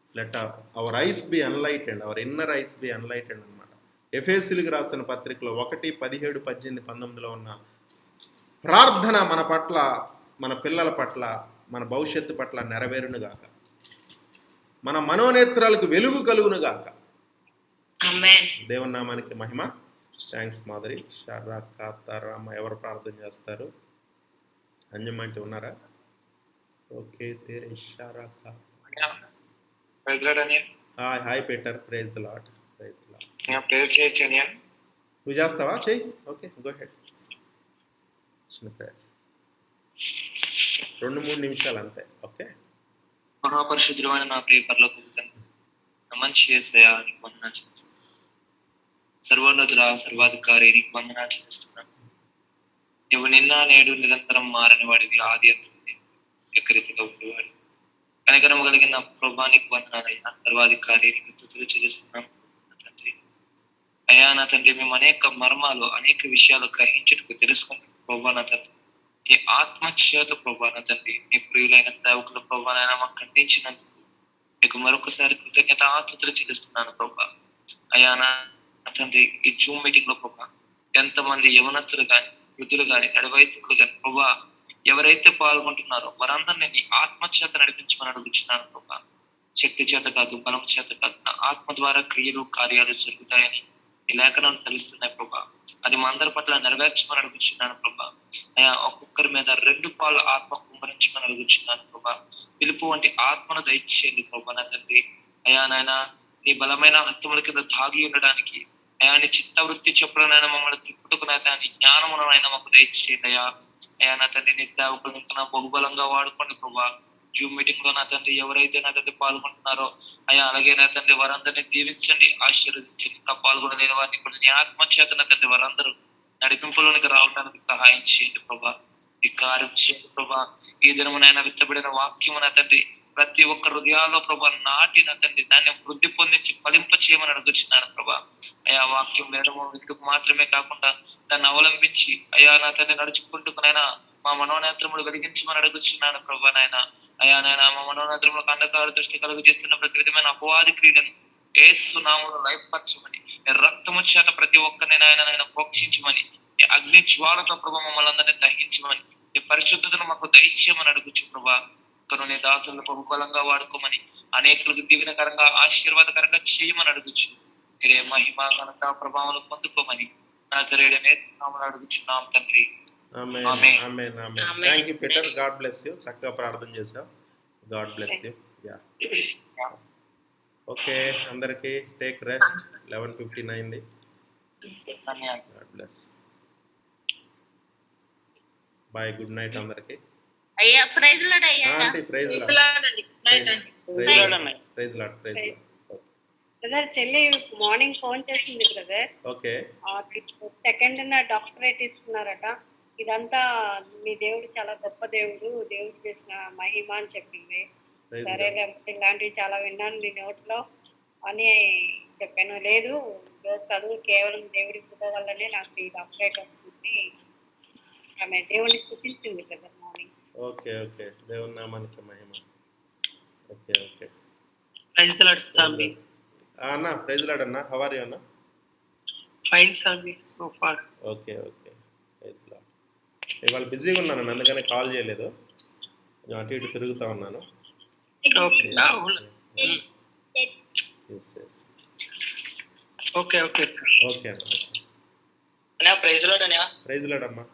let our eyes be enlightened, our inner eyes be enlightened అనమాట. ఎఫెసీయులకు రాసిన పత్రికలో 1, 17, 18, 19లో ఉన్న ప్రార్థన మన పట్ల, మన పిల్లల పట్ల, మన భవిష్యత్తు పట్ల నెరవేరును గాక. మన మనోనేత్రాలకు వెలుగు కలుగును గాక. దేవుని నామానికి మహిమ. థ్యాంక్స్ మాధురి. షర్రా కాతారామ ఎవరు ప్రార్థన చేస్తారు? అంజమ్మంటి ఉన్నారా? ఓకే तेरे इशारा का ప్రైజ్లాడని hi Peter praise the Lord praise the Lord నేను ప్రేయర్ చేయొచ్చు అని నువ్వు చేస్తావా చెయ్యి ఓకే గో హెడ్ చిన్న ప్రేయర్ 2-3 నిమిషాలు అంతే ఓకే మహాపరిశుద్ధుడైన నా ప్రియ పరలోకపు తండ్రి, మంచి యేసయ్యా నీకు వందనాలు చెల్లిస్తున్నాను. సర్వోన్నతుడా సర్వాధికారి నీకు వందనాలు చెల్లిస్తున్నాను. నువ్వు నిన్న నేడు నిరంతరం మారని వాడివి, ఆది అంతుంది ఏకరీతిగా ఉండేవాడు. కనికరము కలిగిన ప్రభా నీకు వందనాలయ్యా. సర్వాధికారి నీకు స్తుతులు చెల్లిస్తున్నాను తండ్రి. అయ్యా నా తండ్రి, మేము అనేక మర్మాలు అనేక విషయాలు గ్రహించుటకు తెలుసుకుంటున్నాం ప్రభా నా తండ్రి. నీ ఆత్మచేత ప్రభా నా తండ్రి, నీ ప్రియులైన సేవకుల ప్రభానైనా మాకు అందించినందుకు నీకు మరొకసారి కృతజ్ఞతాస్తుతులు చెల్లిస్తున్నాను ప్రభా. అయ్యా నా తండ్రి, ఈ జూమ్ మీటింగ్ లో ప్రభా ఎంతమంది యవనస్తులు కానీ వృద్ధులు కానీ నడివయసుకులు కానీ ప్రభా ఎవరైతే పాల్గొంటున్నారో వారందరినీ నీ ఆత్మచేత నడిపించమని అడుగుతున్నాను ప్రభా. శక్తి చేత కాదు, బలం చేత కాదు, నా ఆత్మ ద్వారా క్రియలు కార్యాలు జరుగుతాయని ఈ లేఖనాలు తెలుస్తున్నాయి ప్రభా. అది మా అందరి పట్ల నెరవేర్చమని అడుగుతున్నాను ప్రభా. అయ్యా ఒక్కొక్కరి మీద 2 పాలు ఆత్మ కుమ్మరించమని అడుగుతున్నాను ప్రభా. పిలుపు వంటి ఆత్మను దయచేయండి ప్రభా నా తండ్రి. అయ్యా నాయన నీ బలమైన హస్తముల కింద దాగి ఉండడానికి, అయ్యా నీ చిత్తవృత్తి చెప్పులనైనా మమ్మల్ని తిప్పుటకునైనా నీ జ్ఞానమునైనా మాకు దయచేయండి అయ్యా. అయ్యా నా తండ్రి, నీ సేవకులు ఇంకా బహుబలంగా వాడుకోండి ప్రభా. జూమ్ మీటింగ్ లో నా తండ్రి ఎవరైతే నా తండ్రి పాల్గొంటున్నారో అయ్యా అలాగే నా తండ్రి వారందరినీ దీవించండి, ఆశీర్వదించండి. ఇంకా పాల్గొనలేని వారిని కూడా నీ ఆత్మచేత నా తండ్రి వారందరూ నడిపింపులోనికి రావడానికి సహాయం చేయండి ప్రభా. ఈ కార్యం చేయండి ప్రభా. ఈ దినమునైనా విత్తబడిన వాక్యము నా తండ్రి ప్రతి ఒక్క హృదయాల్లో ప్రభా నాటిన తండ్రి దాన్ని వృద్ధి పొందించి ఫలింప చేయమని అడుగుచున్నాను ప్రభా. అయా వాక్యం వినడము విందుకు మాత్రమే కాకుండా దాన్ని అవలంబించి అయా నా తండ్రి నడుచుకుంటుకునైనా మా మనోనేత్రములు వెలిగించమని అడుగుచున్నాను ప్రభా నాయన. అయా నాయన మా మనోనేత్రములకు అంధకార దృష్టి కలుగు చేస్తున్న ప్రతి విధమైన అపవాది క్రియలను యేసు నామములో లయపరచమని, రక్తము చేత ప్రతి ఒక్కరిని నాయన పోక్షించమని, ఈ అగ్ని జ్వాలతో ప్రభా మమ్మల్ని అందరినీ దహించమని, ఈ పరిశుద్ధతను మాకు దయచేయమని అడుగుచు ప్రభా. కను నీ దాసులను బహుబలంగా వాడుకోమని, అనేకులకు దీవెనకరంగా ఆశీర్వాదకరంగా చేయమని అడుగుచు. మీరే మహిమ ఘనత ప్రభావం పొందుకోమని నజరేయుడనే నామములో అడుగుచున్నాం తండ్రి. Amen amen. Amen amen. Thank you Peter, God bless you. చక్కగా ప్రార్థన చేశావు. God bless you. Yeah okay, అందరికీ టేక్ రెస్ట్. 11:59 అయింది. ధన్యవాదాలు. God bless. Bye, good night అందరికీ. అయ్యా ప్రైజ్ లాడ్ అయ్యా. ఆంటీ ప్రైజ్ లార్డ్, లాడండి. నైట్ అండి. Praise Lord, praise Lord, praise Lord. Brother చెల్లి మార్నింగ్ ఫోన్ చేసింది బ్రదర్. ఓకే సెకండ్ డాక్టరేట్ ఇస్తున్నారట. ఇదంతా మీ దేవుడు చాలా గొప్ప దేవుడు, దేవుడు చేసిన మహిమ అని చెప్పింది. ప్రైజ్ సరేలే, ఇలాంటివి చాలా విన్నాను నీ నోట్లో అని చెప్పాను. లేదు చదువు కేవలం దేవుడి కృప వల్లనే నాకు ఈ డాక్టరేట్ వస్తుంది. ఆమె దేవుడిని స్తుతించింది కదా మార్నింగ్. ఓకే ఓకే, దేవుని నామానికి మహిమ. Okay okay praise the Lord సామి. అన్న ప్రైజ్ లార్డ్ అన్న. హౌ ఆర్ యు అన్న? ఫైన్ సామి so far. Okay okay, praise Lord. ఇవాళ బిజీగా ఉన్నాను అందుకని కాల్ చేయలేదు, కొంచెం అటు ఇటు తిరుగుతూ ఉన్నాను. Okay okay sir. ఓకే అన్న. అన్నా ప్రైజ్ లార్డ్ అన్నా. ప్రైజ్ లార్డ్ అమ్మా.